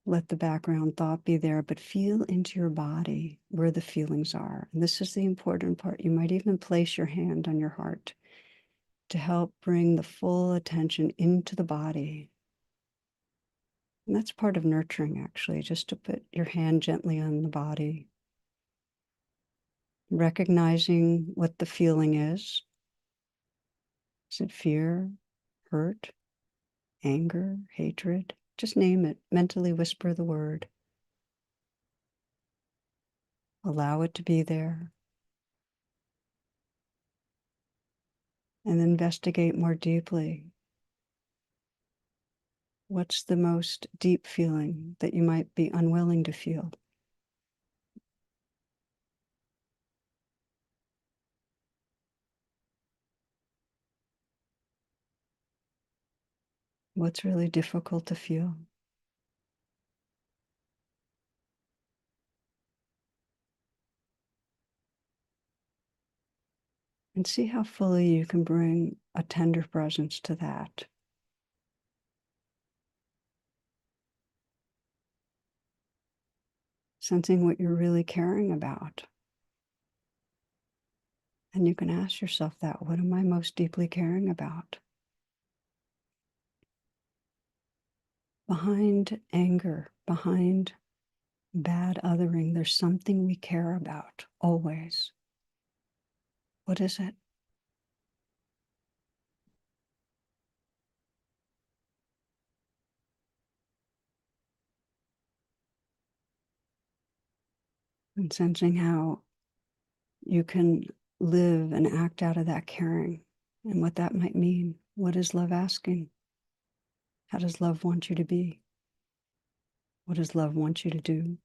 Let the background thought be there, but feel into your body where the feelings are. And this is the important part. You might even place your hand on your heart to help bring the full attention into the body. And that's part of nurturing, actually, just to put your hand gently on the body, recognizing what the feeling is. Is it fear, hurt, anger, hatred? Just name it. Mentally whisper the word. Allow it to be there. And investigate more deeply. What's the most deep feeling that you might be unwilling to feel? What's really difficult to feel? And see how fully you can bring a tender presence to that. Sensing what you're really caring about. And you can ask yourself that, what am I most deeply caring about? Behind anger, behind bad othering, there's something we care about, always. What is it? And sensing how you can live and act out of that caring and what that might mean. What is love asking? How does love want you to be? What does love want you to do?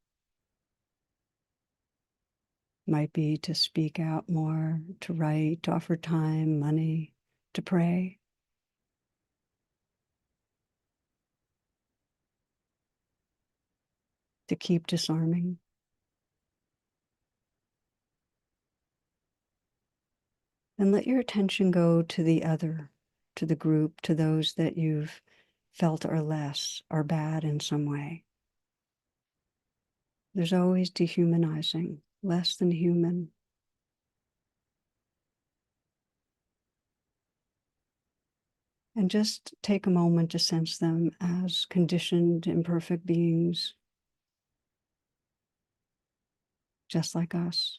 Might be to speak out more, to write, to offer time, money, to pray. To keep disarming. And let your attention go to the other, to the group, to those that you've felt are less, are bad in some way. There's always dehumanizing, less than human. And just take a moment to sense them as conditioned, imperfect beings, just like us.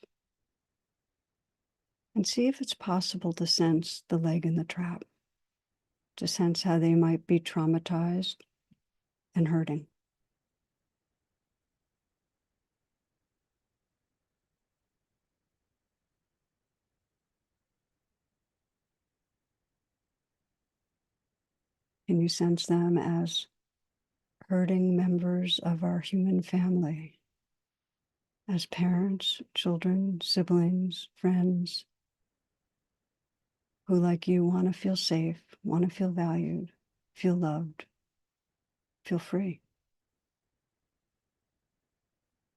And see if it's possible to sense the leg in the trap, to sense how they might be traumatized and hurting. Can you sense them as hurting members of our human family, as parents, children, siblings, friends, who, like you, want to feel safe, want to feel valued, feel loved, feel free?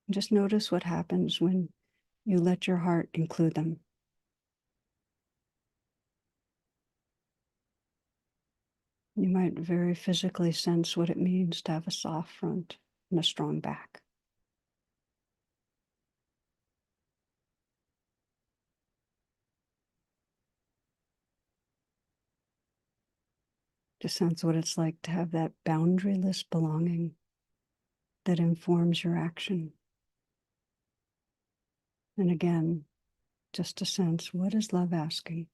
And just notice what happens when you let your heart include them. You might very physically sense what it means to have a soft front and a strong back. To sense what it's like to have that boundaryless belonging that informs your action. And again, just to sense, what is love asking?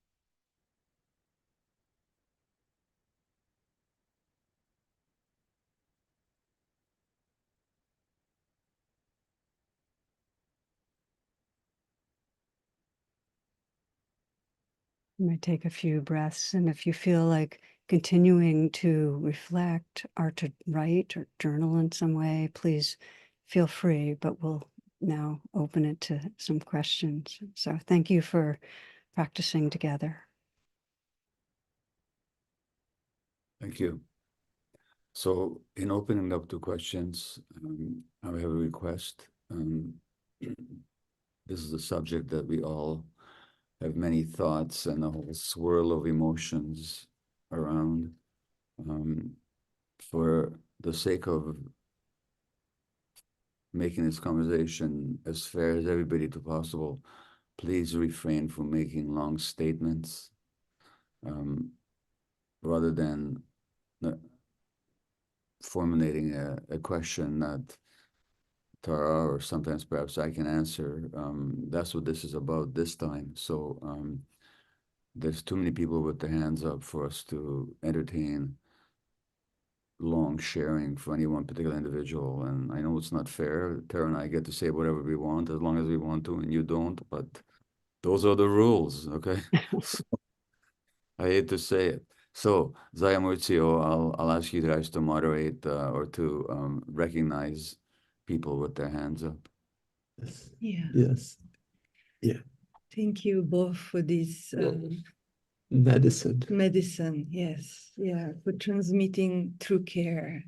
You might take a few breaths, and if you feel like continuing to reflect or to write or journal in some way, please feel free, but we'll now open it to some questions. So thank you for practicing together. Thank you. So in opening up to questions, I have a request. This is a subject that we all have many thoughts and a whole swirl of emotions around. For the sake of making this conversation as fair as everybody to possible, please refrain from making long statements rather than formulating a question that Tara or sometimes perhaps I can answer. That's what this is about this time. So there's too many people with their hands up for us to entertain long sharing for any one particular individual. And I know it's not fair. Tara and I get to say whatever we want as long as we want to, and you don't, but those are the rules, okay? So, I hate to say it. So, Zaya Maurizio, I'll ask you guys to moderate or to recognize people with their hands up. Yes. Yeah. Yes. Yeah. Thank you both for this Medicine. medicine. Yes. Yeah. For transmitting true care.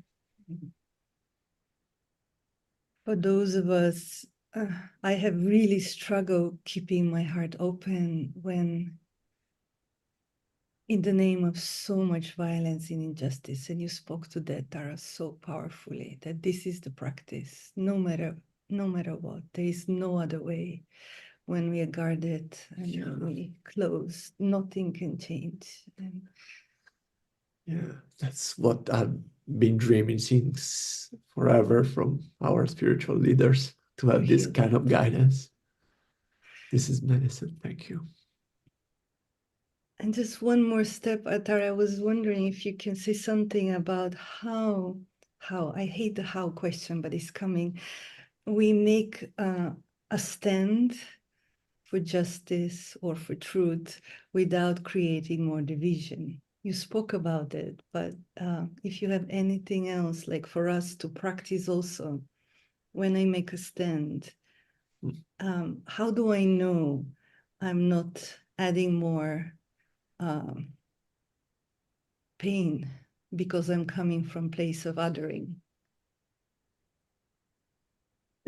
For those of us, I have really struggled keeping my heart open when in the name of so much violence and injustice. And you spoke to that, Tara, so powerfully, that this is the practice, no matter what. There is no other way. When we are guarded and when we close, nothing can change. And Yeah, that's what I've been dreaming since forever from our spiritual leaders, to have this feel kind that. of guidance. This is medicine. Thank you. And just one more step, Tara, I was wondering if you can say something about how, I hate the how question, but it's coming. We make a stand for justice or for truth without creating more division. You spoke about it, but if you have anything else, like for us to practice also, when I make a stand, how do I know I'm not adding more pain because I'm coming from a place of othering?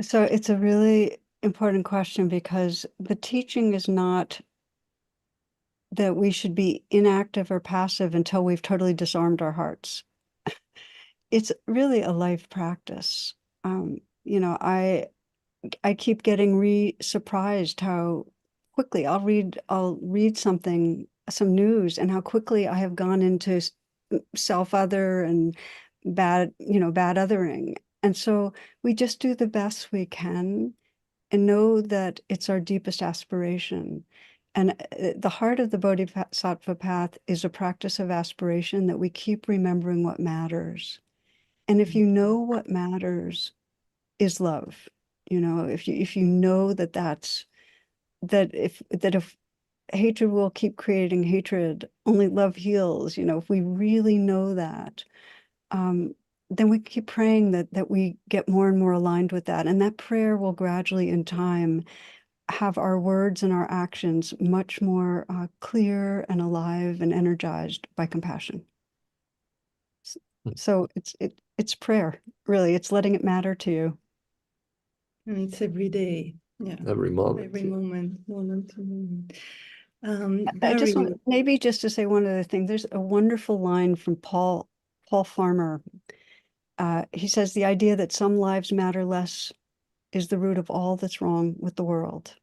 So it's a really important question, because the teaching is not that we should be inactive or passive until we've totally disarmed our hearts. It's really a life practice. You know, I keep getting surprised how quickly I'll read something, some news, and how quickly I have gone into self-other and bad othering. And so we just do the best we can and know that it's our deepest aspiration. And the heart of the Bodhisattva path is a practice of aspiration, that we keep remembering what matters. And if you know what matters is love, you know, if you know that if hatred will keep creating hatred, only love heals, you know, if we really know that, then we keep praying that we get more and more aligned with that. And that prayer will gradually, in time, have our words and our actions much more clear and alive and energized by compassion. So it's prayer, really. It's letting it matter to you. And it's every day. Yeah. Every moment. Every moment to moment. I just Barry, want, maybe just to say one other thing. There's a wonderful line from Paul Farmer. He says, the idea that some lives matter less is the root of all that's wrong with the world.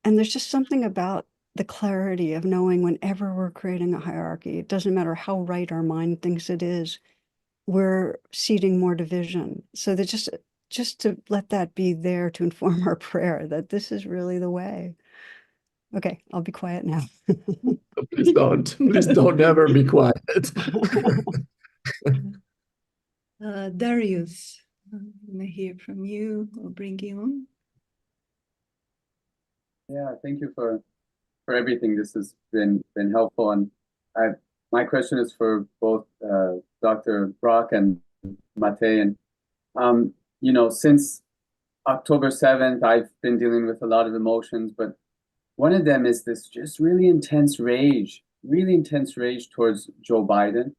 And there's just something about the clarity of knowing whenever we're creating a hierarchy, it doesn't matter how right our mind thinks it is, we're seeding more division. So that just to let that be there to inform our prayer that this is really the way. Okay, I'll be quiet now. Please don't. Please don't ever be quiet. Darius, I'm gonna hear from you. I'll bring you on. Yeah, thank you for for everything. This has been helpful. And my question is for both Dr. Brach and Maté. And you know, since October 7th, I've been dealing with a lot of emotions, but one of them is this just really intense rage towards Joe Biden.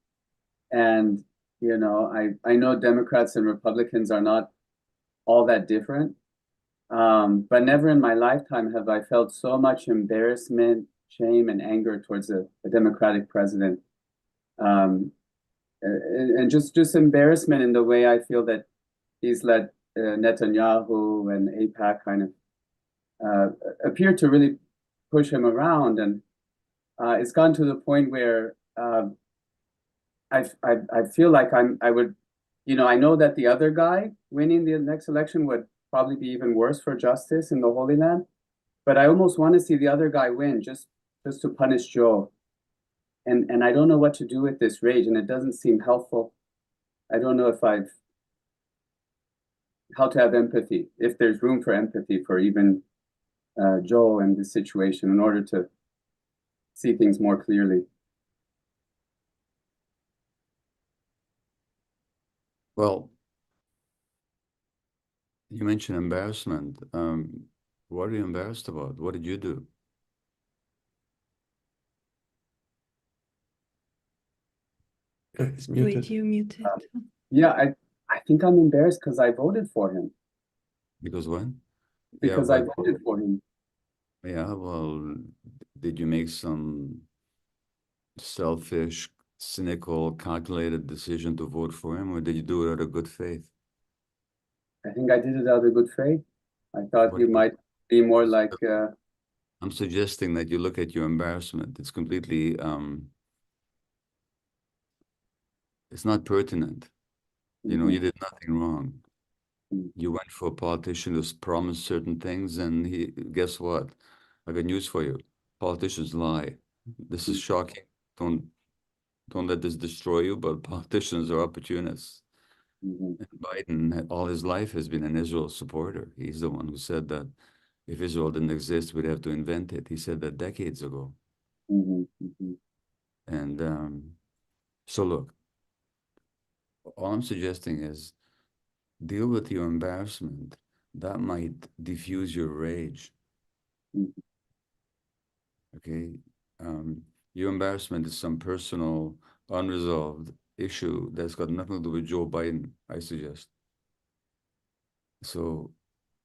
And, you know, I know Democrats and Republicans are not all that different, but never in my lifetime have I felt so much embarrassment, shame, and anger towards a Democratic president. And just embarrassment in the way I feel that he's let Netanyahu and AIPAC kind of appear to really push him around. And it's gotten to the point where I feel like I would, you know, I know that the other guy winning the next election would probably be even worse for justice in the Holy Land, but I almost want to see the other guy win just to punish Joe. And I don't know what to do with this rage, and it doesn't seem helpful. I don't know if how to have empathy, if there's room for empathy for even Joe in this situation in order to see things more clearly. Well, you mentioned embarrassment. What are you embarrassed about? What did you do? It's muted. Wait, you muted. Yeah, I think I'm embarrassed because I voted for him. Because what? Because Yeah, I voted for him. Yeah, well, did you make some selfish, cynical, calculated decision to vote for him, or did you do it out of good faith? I think I did it out of good faith. I thought you might be more like. I'm suggesting that you look at your embarrassment. It's completely, it's not pertinent. You know, you did nothing wrong. You went for a politician who's promised certain things, and guess what? I got news for you. Politicians lie. This is shocking. Don't let this destroy you, but politicians are opportunists. And Biden, all his life, has been an Israel supporter. He's the one who said that if Israel didn't exist, we'd have to invent it. He said that decades ago. And so look, all I'm suggesting is deal with your embarrassment. That might diffuse your rage. Okay? Your embarrassment is some personal, unresolved issue that's got nothing to do with Joe Biden, I suggest. So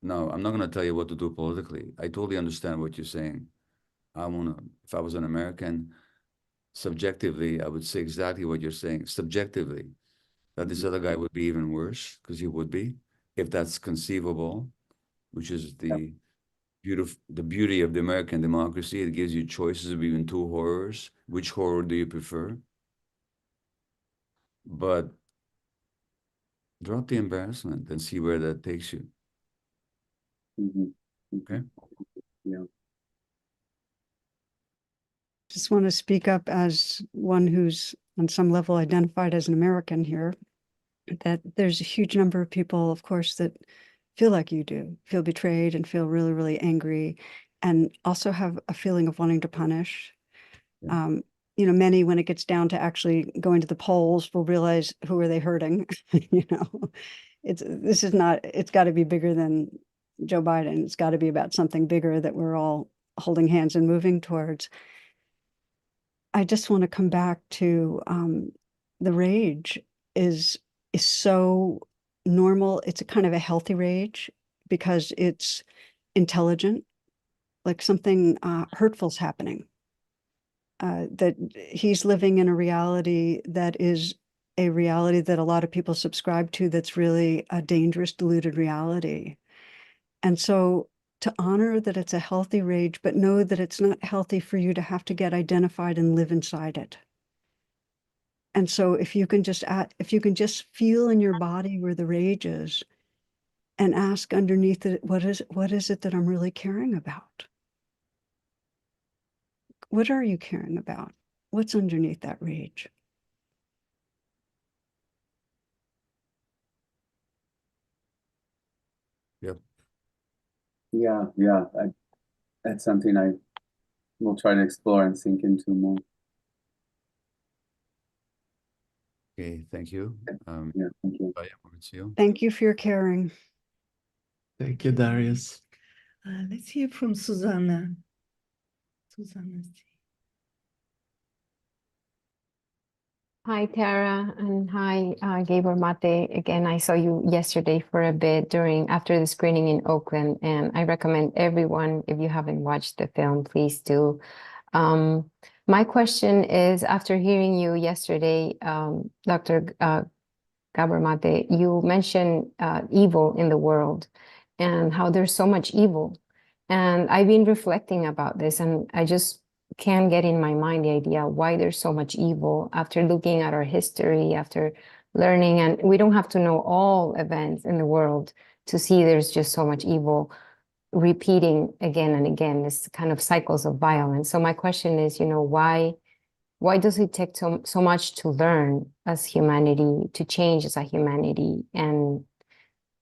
now I'm not going to tell you what to do politically. I totally understand what you're saying. If I was an American, subjectively, I would say exactly what you're saying. Subjectively, that this other guy would be even worse, because he would be, if that's conceivable, which is the beauty of the American democracy. It gives you choices of even two horrors. Which horror do you prefer? But drop the embarrassment and see where that takes you. Okay? Yeah. Just want to speak up as one who's on some level identified as an American here, that there's a huge number of people, of course, that feel like you do, feel betrayed and feel really, really angry, and also have a feeling of wanting to punish. Yeah. You know, many, when it gets down to actually going to the polls, will realize, who are they hurting? You know, it's got to be bigger than Joe Biden. It's got to be about something bigger that we're all holding hands and moving towards. I just want to come back to the rage is so normal. It's a kind of a healthy rage because it's intelligent, like something hurtful's happening. That he's living in a reality that is a reality that a lot of people subscribe to, that's really a dangerous, deluded reality. And so to honor that it's a healthy rage, but know that it's not healthy for you to have to get identified and live inside it. And so if you can just feel in your body where the rage is, and ask underneath it, what is it that I'm really caring about? What are you caring about? What's underneath that rage? Yep. Yeah. That's something we'll try to explore and sink into more. Okay, thank you. Yeah, thank you. Maurizio. Thank you for your caring. Thank you, Darius. Let's hear from Susanna. Susanna. Hi, Tara, and hi, Gabor Maté. Again, I saw you yesterday for a bit after the screening in Oakland, and I recommend everyone, if you haven't watched the film, please do. My question is, after hearing you yesterday, Dr. Gabor Maté, you mentioned evil in the world and how there's so much evil. And I've been reflecting about this, and I just can't get in my mind the idea why there's so much evil after looking at our history, after learning, and we don't have to know all events in the world to see there's just so much evil repeating again and again, this kind of cycles of violence. So my question is, why does it take so much to learn as humanity, to change as a humanity, and,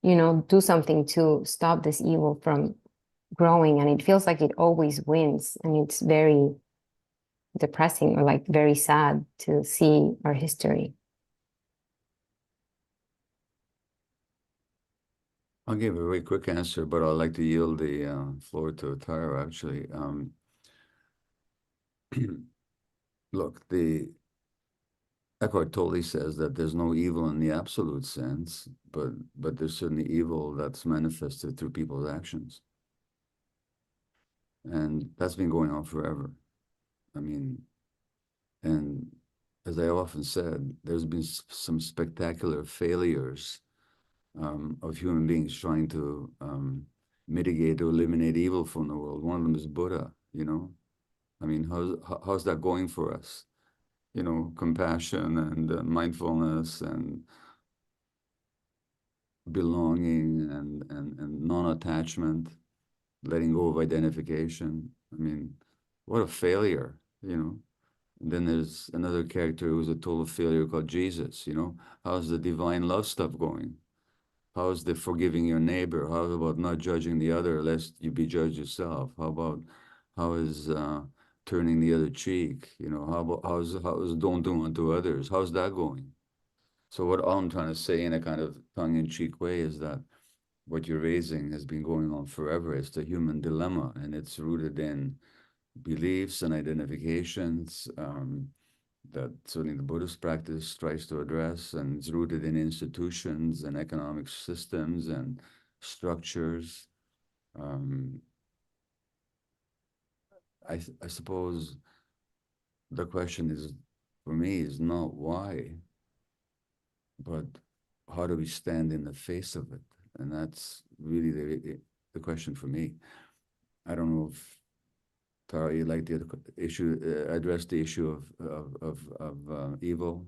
do something to stop this evil from growing? And it feels like it always wins, and it's very depressing, or like very sad to see our history. I'll give a very quick answer, but I'd like to yield the floor to Tara, actually. Look, the Eckhart Tolle says that there's no evil in the absolute sense, but there's certainly evil that's manifested through people's actions. And that's been going on forever. I mean, and as I often said, there's been some spectacular failures of human beings trying to mitigate or eliminate evil from the world. One of them is Buddha, I mean, how's that going for us? Compassion and mindfulness and belonging and non-attachment, letting go of identification. I mean, what a failure, And then there's another character who's a total failure called Jesus, How's the divine love stuff going? How's the forgiving your neighbor? How about not judging the other lest you be judged yourself? How is turning the other cheek? How's don't do unto others? How's that going? So all I'm trying to say in a kind of tongue-in-cheek way is that what you're raising has been going on forever. It's the human dilemma, and it's rooted in beliefs and identifications that certainly the Buddhist practice tries to address, and it's rooted in institutions and economic systems and structures. I suppose the question is, for me, is not why, but how do we stand in the face of it? And that's really the question for me. I don't know if Tara, you'd like to address the issue of evil?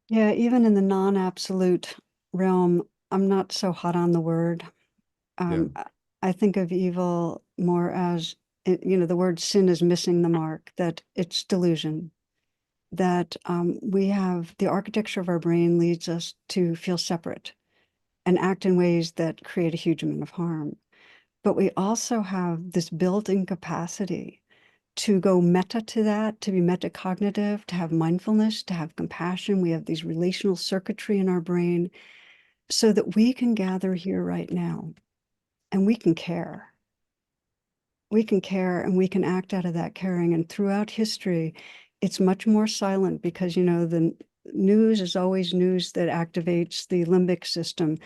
Yeah, even in the non-absolute realm, I'm not so hot on the word. I think of evil more as, the word sin is missing the mark, that it's delusion, that we have the architecture of our brain leads us to feel separate and act in ways that create a huge amount of harm. But we also have this built-in capacity to go meta to that, to be metacognitive, to have mindfulness, to have compassion. We have these relational circuitry in our brain so that we can gather here right now and we can care. We can care and we can act out of that caring. And throughout history, it's much more silent because, the news is always news that activates the limbic system.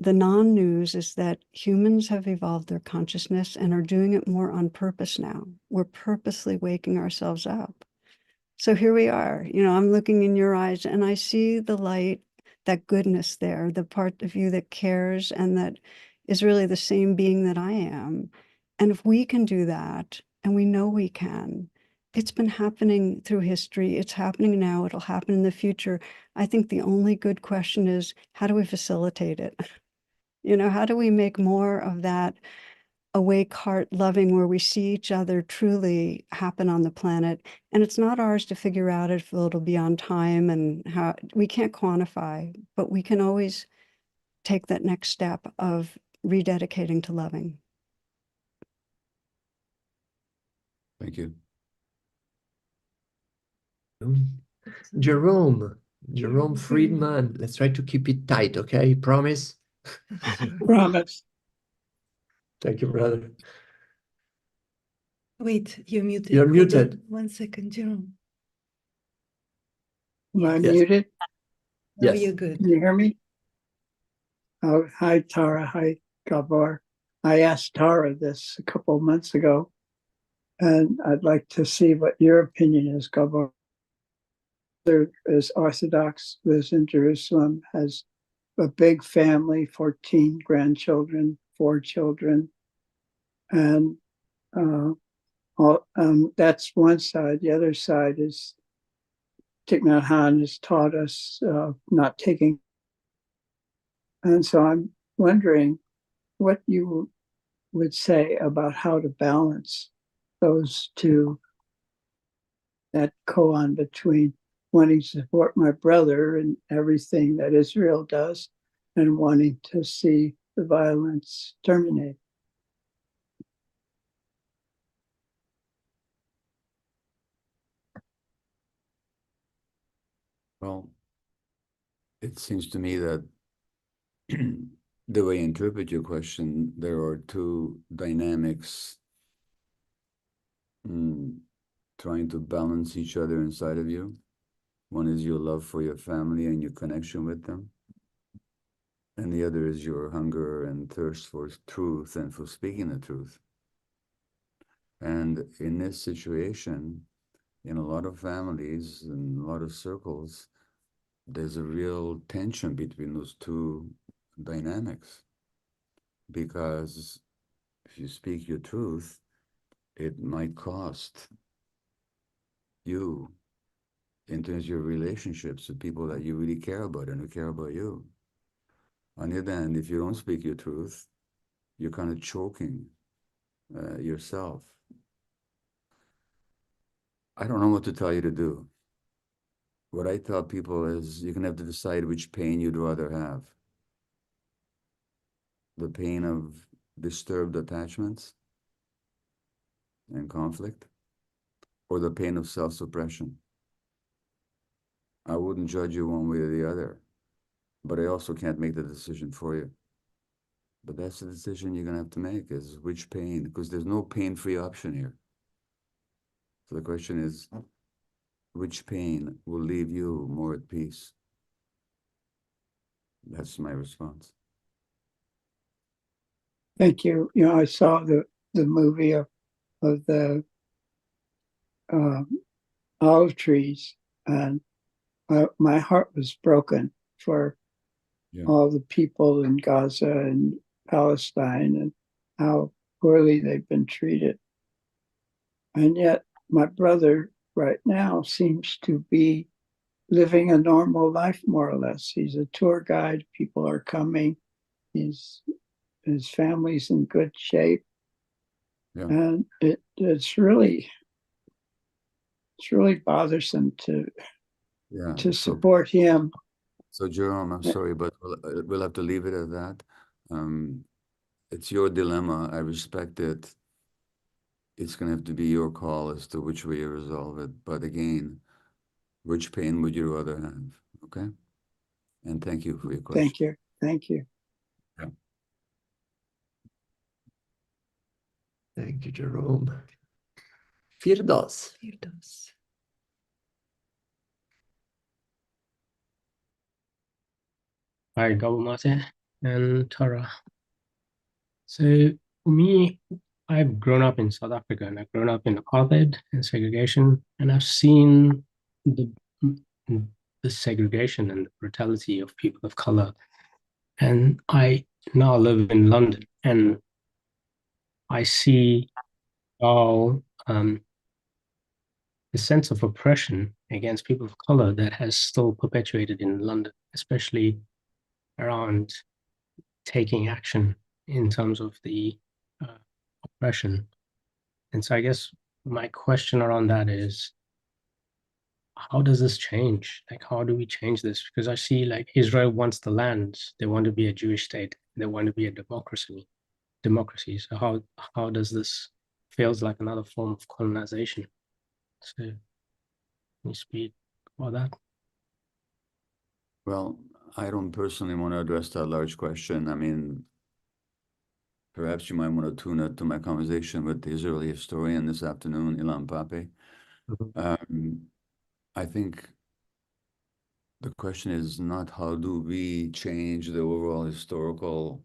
The non-news is that humans have evolved their consciousness and are doing it more on purpose now. We're purposely waking ourselves up. So here we are, I'm looking in your eyes and I see the light, that goodness there, the part of you that cares and that is really the same being that I am. And if we can do that, and we know we can, it's been happening through history. It's happening now. It'll happen in the future. I think the only good question is, how do we facilitate it? How do we make more of that awake heart loving where we see each other truly happen on the planet? And it's not ours to figure out if it'll be on time and how we can't quantify, but we can always take that next step of rededicating to loving. Thank you. Jerome Friedman. Let's try to keep it tight, okay? Promise? Promise. Thank you, brother. Wait, you're muted. You're Hold muted. on 1 second, Jerome. Am I Yes. muted? Now Yes. you're good. Can you hear me? Oh, hi, Tara. Hi, Gabor. I asked Tara this a couple of months ago, and I'd like to see what your opinion is, Gabor. There is Orthodox, lives in Jerusalem, has a big family, 14 grandchildren, 4 children, and that's one side. The other side is Thich Nhat Hanh has taught us not taking. And so I'm wondering what you would say about how to balance those two, that koan between wanting to support my brother and everything that Israel does and wanting to see the violence terminate. Well, it seems to me that the way I interpret your question, there are two dynamics trying to balance each other inside of you. One is your love for your family and your connection with them. And the other is your hunger and thirst for truth and for speaking the truth. And in this situation, in a lot of families and a lot of circles, there's a real tension between those two dynamics. Because if you speak your truth, it might cost you in terms of your relationships with people that you really care about and who care about you. On the other hand, if you don't speak your truth, you're kind of choking yourself. I don't know what to tell you to do. What I tell people is you're going to have to decide which pain you'd rather have. The pain of disturbed attachments and conflict, or the pain of self-suppression. I wouldn't judge you one way or the other, but I also can't make the decision for you. But that's the decision you're going to have to make, is which pain, because there's no pain-free option here. So the question is, which pain will leave you more at peace? That's my response. Thank you. You know, I saw the movie of the olive trees, and my heart was broken for all the people in Gaza and Palestine and how poorly they've been treated. And yet my brother right now seems to be living a normal life, more or less. He's a tour guide. People are coming. His family's in good shape. Yeah. And it's really bothersome to support him. So Jerome, I'm sorry, but we'll have to leave it at that. It's your dilemma. I respect it. It's going to have to be your call as to which way you resolve it. But again, which pain would you rather have? Okay? And thank you for your question. Thank you. Thank you. Yeah. Thank you, Jerome. Firdos. Hi, Gabor Maté and Tara. So for me, I've grown up in South Africa, and I've grown up in apartheid and segregation, and I've seen the segregation and the brutality of people of color. And I now live in London, and I see how the sense of oppression against people of color that has still perpetuated in London, especially around taking action in terms of the oppression. And so I guess my question around that is, how does this change? Like, how do we change this? Because I see, like, Israel wants the land. They want to be a Jewish state. They want to be a democracy. So how does this feels like another form of colonization. So can you speak about that? Well, I don't personally want to address that large question. I mean, perhaps you might want to tune it to my conversation with the Israeli historian this afternoon, Ilan Pape. I think the question is not how do we change the overall historical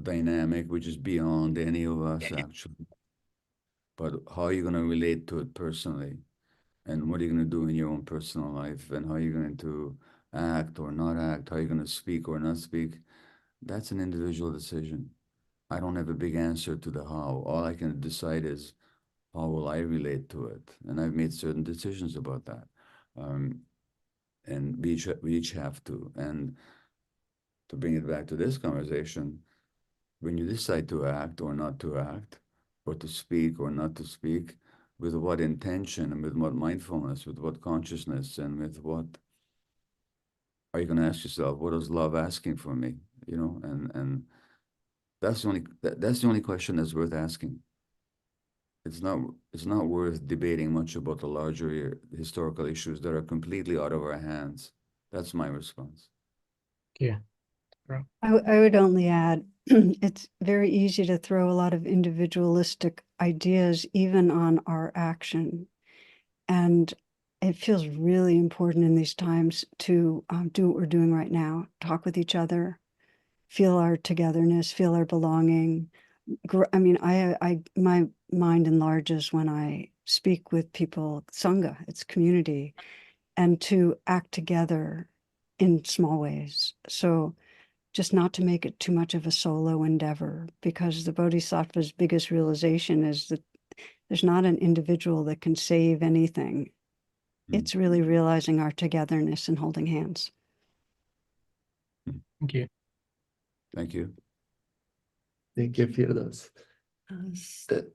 dynamic, which is beyond any of us actually, but how are you going to relate to it personally? And what are you going to do in your own personal life? And how are you going to act or not act? How are you going to speak or not speak? That's an individual decision. I don't have a big answer to the how. All I can decide is how will I relate to it? And I've made certain decisions about that. And we each have to. And to bring it back to this conversation, when you decide to act or not to act, or to speak or not to speak, with what intention and with what mindfulness, with what consciousness, and with what are you going to ask yourself, what is love asking for me? You know, and that's the only question that's worth asking. It's not worth debating much about the larger historical issues that are completely out of our hands. That's my response. Yeah. I would only add, it's very easy to throw a lot of individualistic ideas even on our action. And it feels really important in these times to do what we're doing right now, talk with each other, feel our togetherness, feel our belonging. I mean, my mind enlarges when I speak with people, Sangha, it's community, and to act together in small ways. So just not to make it too much of a solo endeavor, because the Bodhisattva's biggest realization is that there's not an individual that can save anything. It's really realizing our togetherness and holding hands. Thank you. Thank you. Thank you, Firdaus.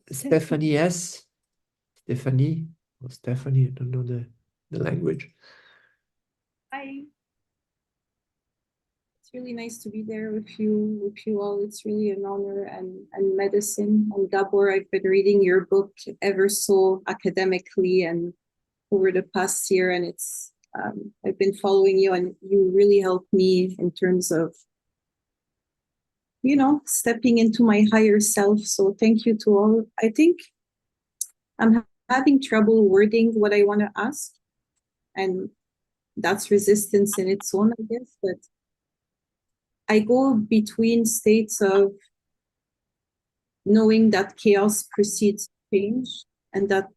Stephanie S. Stephanie or Stephanie, I don't know the language. Hi. It's really nice to be there with you all. It's really an honor and medicine. And Gabor, I've been reading your book ever so academically and over the past year, and it's I've been following you, and you really helped me in terms of, you know, stepping into my higher self. So thank you to all. I think I'm having trouble wording what I want to ask, and that's resistance in its own, I guess. But I go between states of knowing that chaos precedes change, and that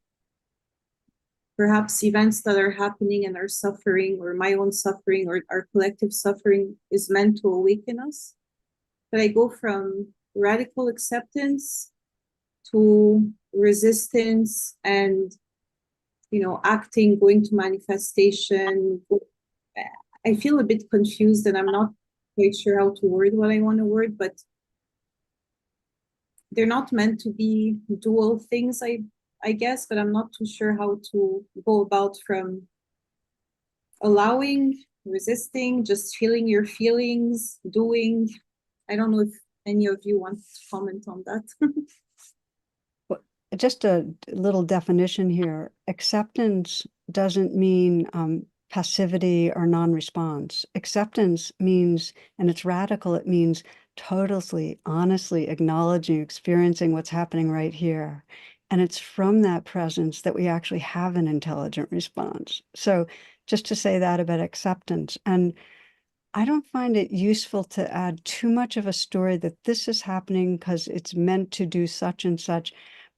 perhaps events that are happening and our suffering, or my own suffering, or our collective suffering, is meant to awaken us. But I go from radical acceptance to resistance and, you know, acting, going to manifestation. I feel a bit confused, and I'm not quite sure how to word what I want to word, but they're not meant to be dual things, I guess, but I'm not too sure how to go about from allowing, resisting, just feeling your feelings, doing. I don't know if any of you want to comment on that. Just a little definition here. Acceptance doesn't mean passivity or non-response. Acceptance means, and it's radical, it means totally, honestly acknowledging, experiencing what's happening right here. And it's from that presence that we actually have an intelligent response. So just to say that about acceptance. And I don't find it useful to add too much of a story that this is happening because it's meant to do such and such.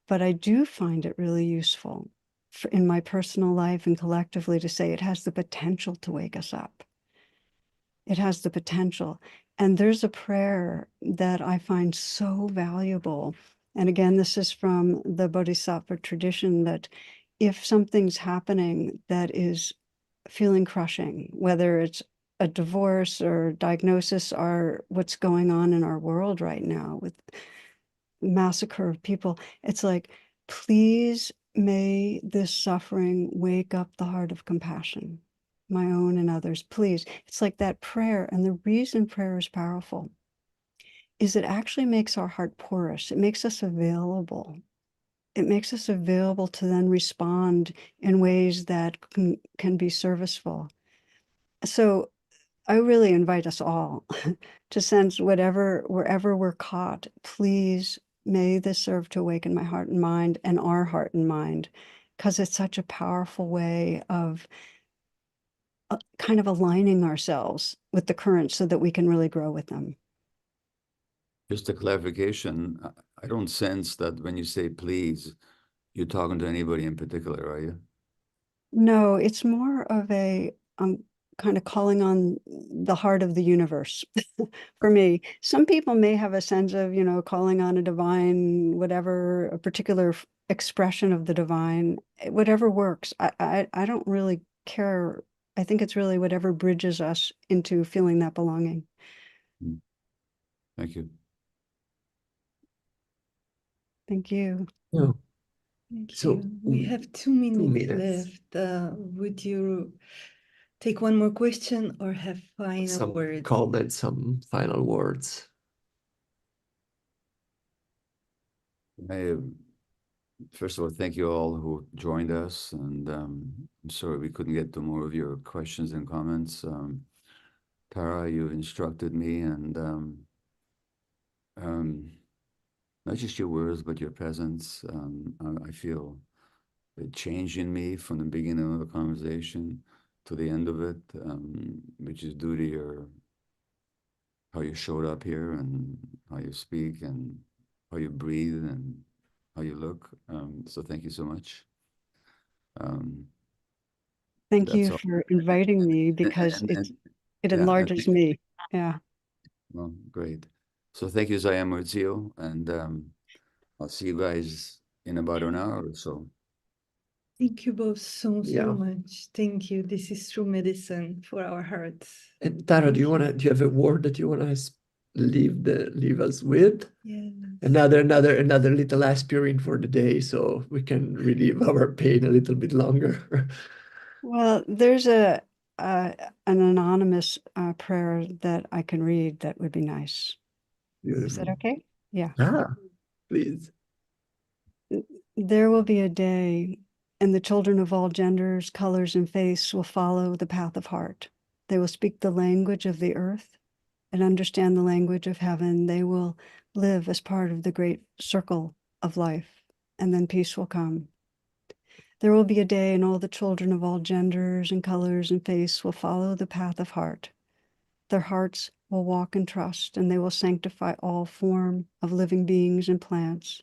But I do find it really useful in my personal life and collectively to say it has the potential to wake us up. It has the potential. And there's a prayer that I find so valuable. And again, this is from the Bodhisattva tradition, that if something's happening that is feeling crushing, whether it's a divorce or diagnosis or what's going on in our world right now with massacre of people, it's like, please may this suffering wake up the heart of compassion, my own and others, please. It's like that prayer. And the reason prayer is powerful is it actually makes our heart porous. It makes us available it makes us available to then respond in ways that can be serviceful. So I really invite us all to sense wherever we're caught, please may this serve to awaken my heart and mind and our heart and mind, because it's such a powerful way of kind of aligning ourselves with the current so that we can really grow with them. Just a clarification, I don't sense that when you say please, you're talking to anybody in particular, are you? No, it's more of a kind of calling on the heart of the universe for me. Some people may have a sense of, you know, calling on a divine, whatever, a particular expression of the divine, whatever works. I don't really care. I think it's really whatever bridges us into feeling that belonging. Thank you. Thank you. Yeah. Thank So you. We have 2 minutes left. Would you take one more question or have final some words? comments, some final words. First of all, thank you all who joined us, and I'm sorry we couldn't get to more of your questions and comments. Tara, you've instructed me, and not just your words, but your presence. I feel a change in me from the beginning of the conversation to the end of it, which is due to your how you showed up here and how you speak and how you breathe and how you look. So thank you so much. Thank you all. for inviting me, because it enlarges me. Yeah. Well, great. So thank you, Zaya Maurizio, and I'll see you guys in about an hour or so. Thank you both so much. Thank you. This is true medicine for our hearts. And Tara, do you have a word that you want to leave us with? Yes. Another little aspirin for the day, so we can relieve our pain a little bit longer. Well, there's an anonymous prayer that I can read that would be nice. Beautiful. Is that okay? Yeah. Please. There will be a day, and the children of all genders, colors, and faiths will follow the path of heart. They will speak the language of the earth and understand the language of heaven. They will live as part of the great circle of life, and then peace will come. There will be a day, and all the children of all genders and colors and faiths will follow the path of heart. Their hearts will walk in trust, and they will sanctify all form of living beings and plants.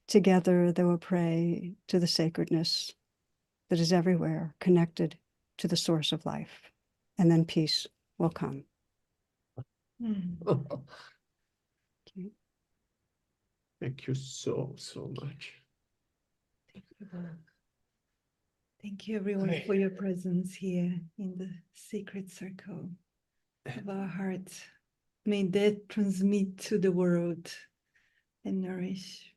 Together, they will pray to the sacredness that is everywhere, connected to the source of life. And then peace will come. Thank you so much. Thank you both. Thank you, everyone, for your presence here in the sacred circle of our hearts. May that transmit to the world and nourish.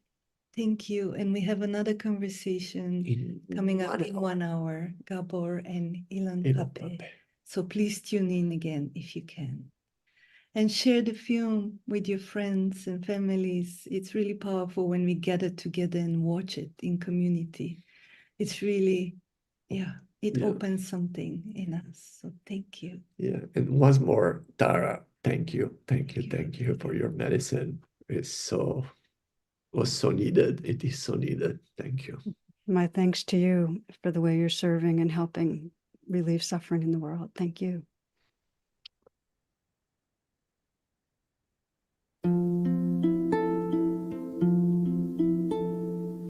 Thank you. And we have another conversation coming up in 1 hour, Gabor and Ilan Pape. So please tune in again if you can. And share the film with your friends and families. It's really powerful when we gather together and watch it in community. It's really, it opens something in us. So thank you. Yeah, and once more, Tara, thank you for your medicine. Was so needed. It is so needed. Thank you. My thanks to you for the way you're serving and helping relieve suffering in the world. Thank you.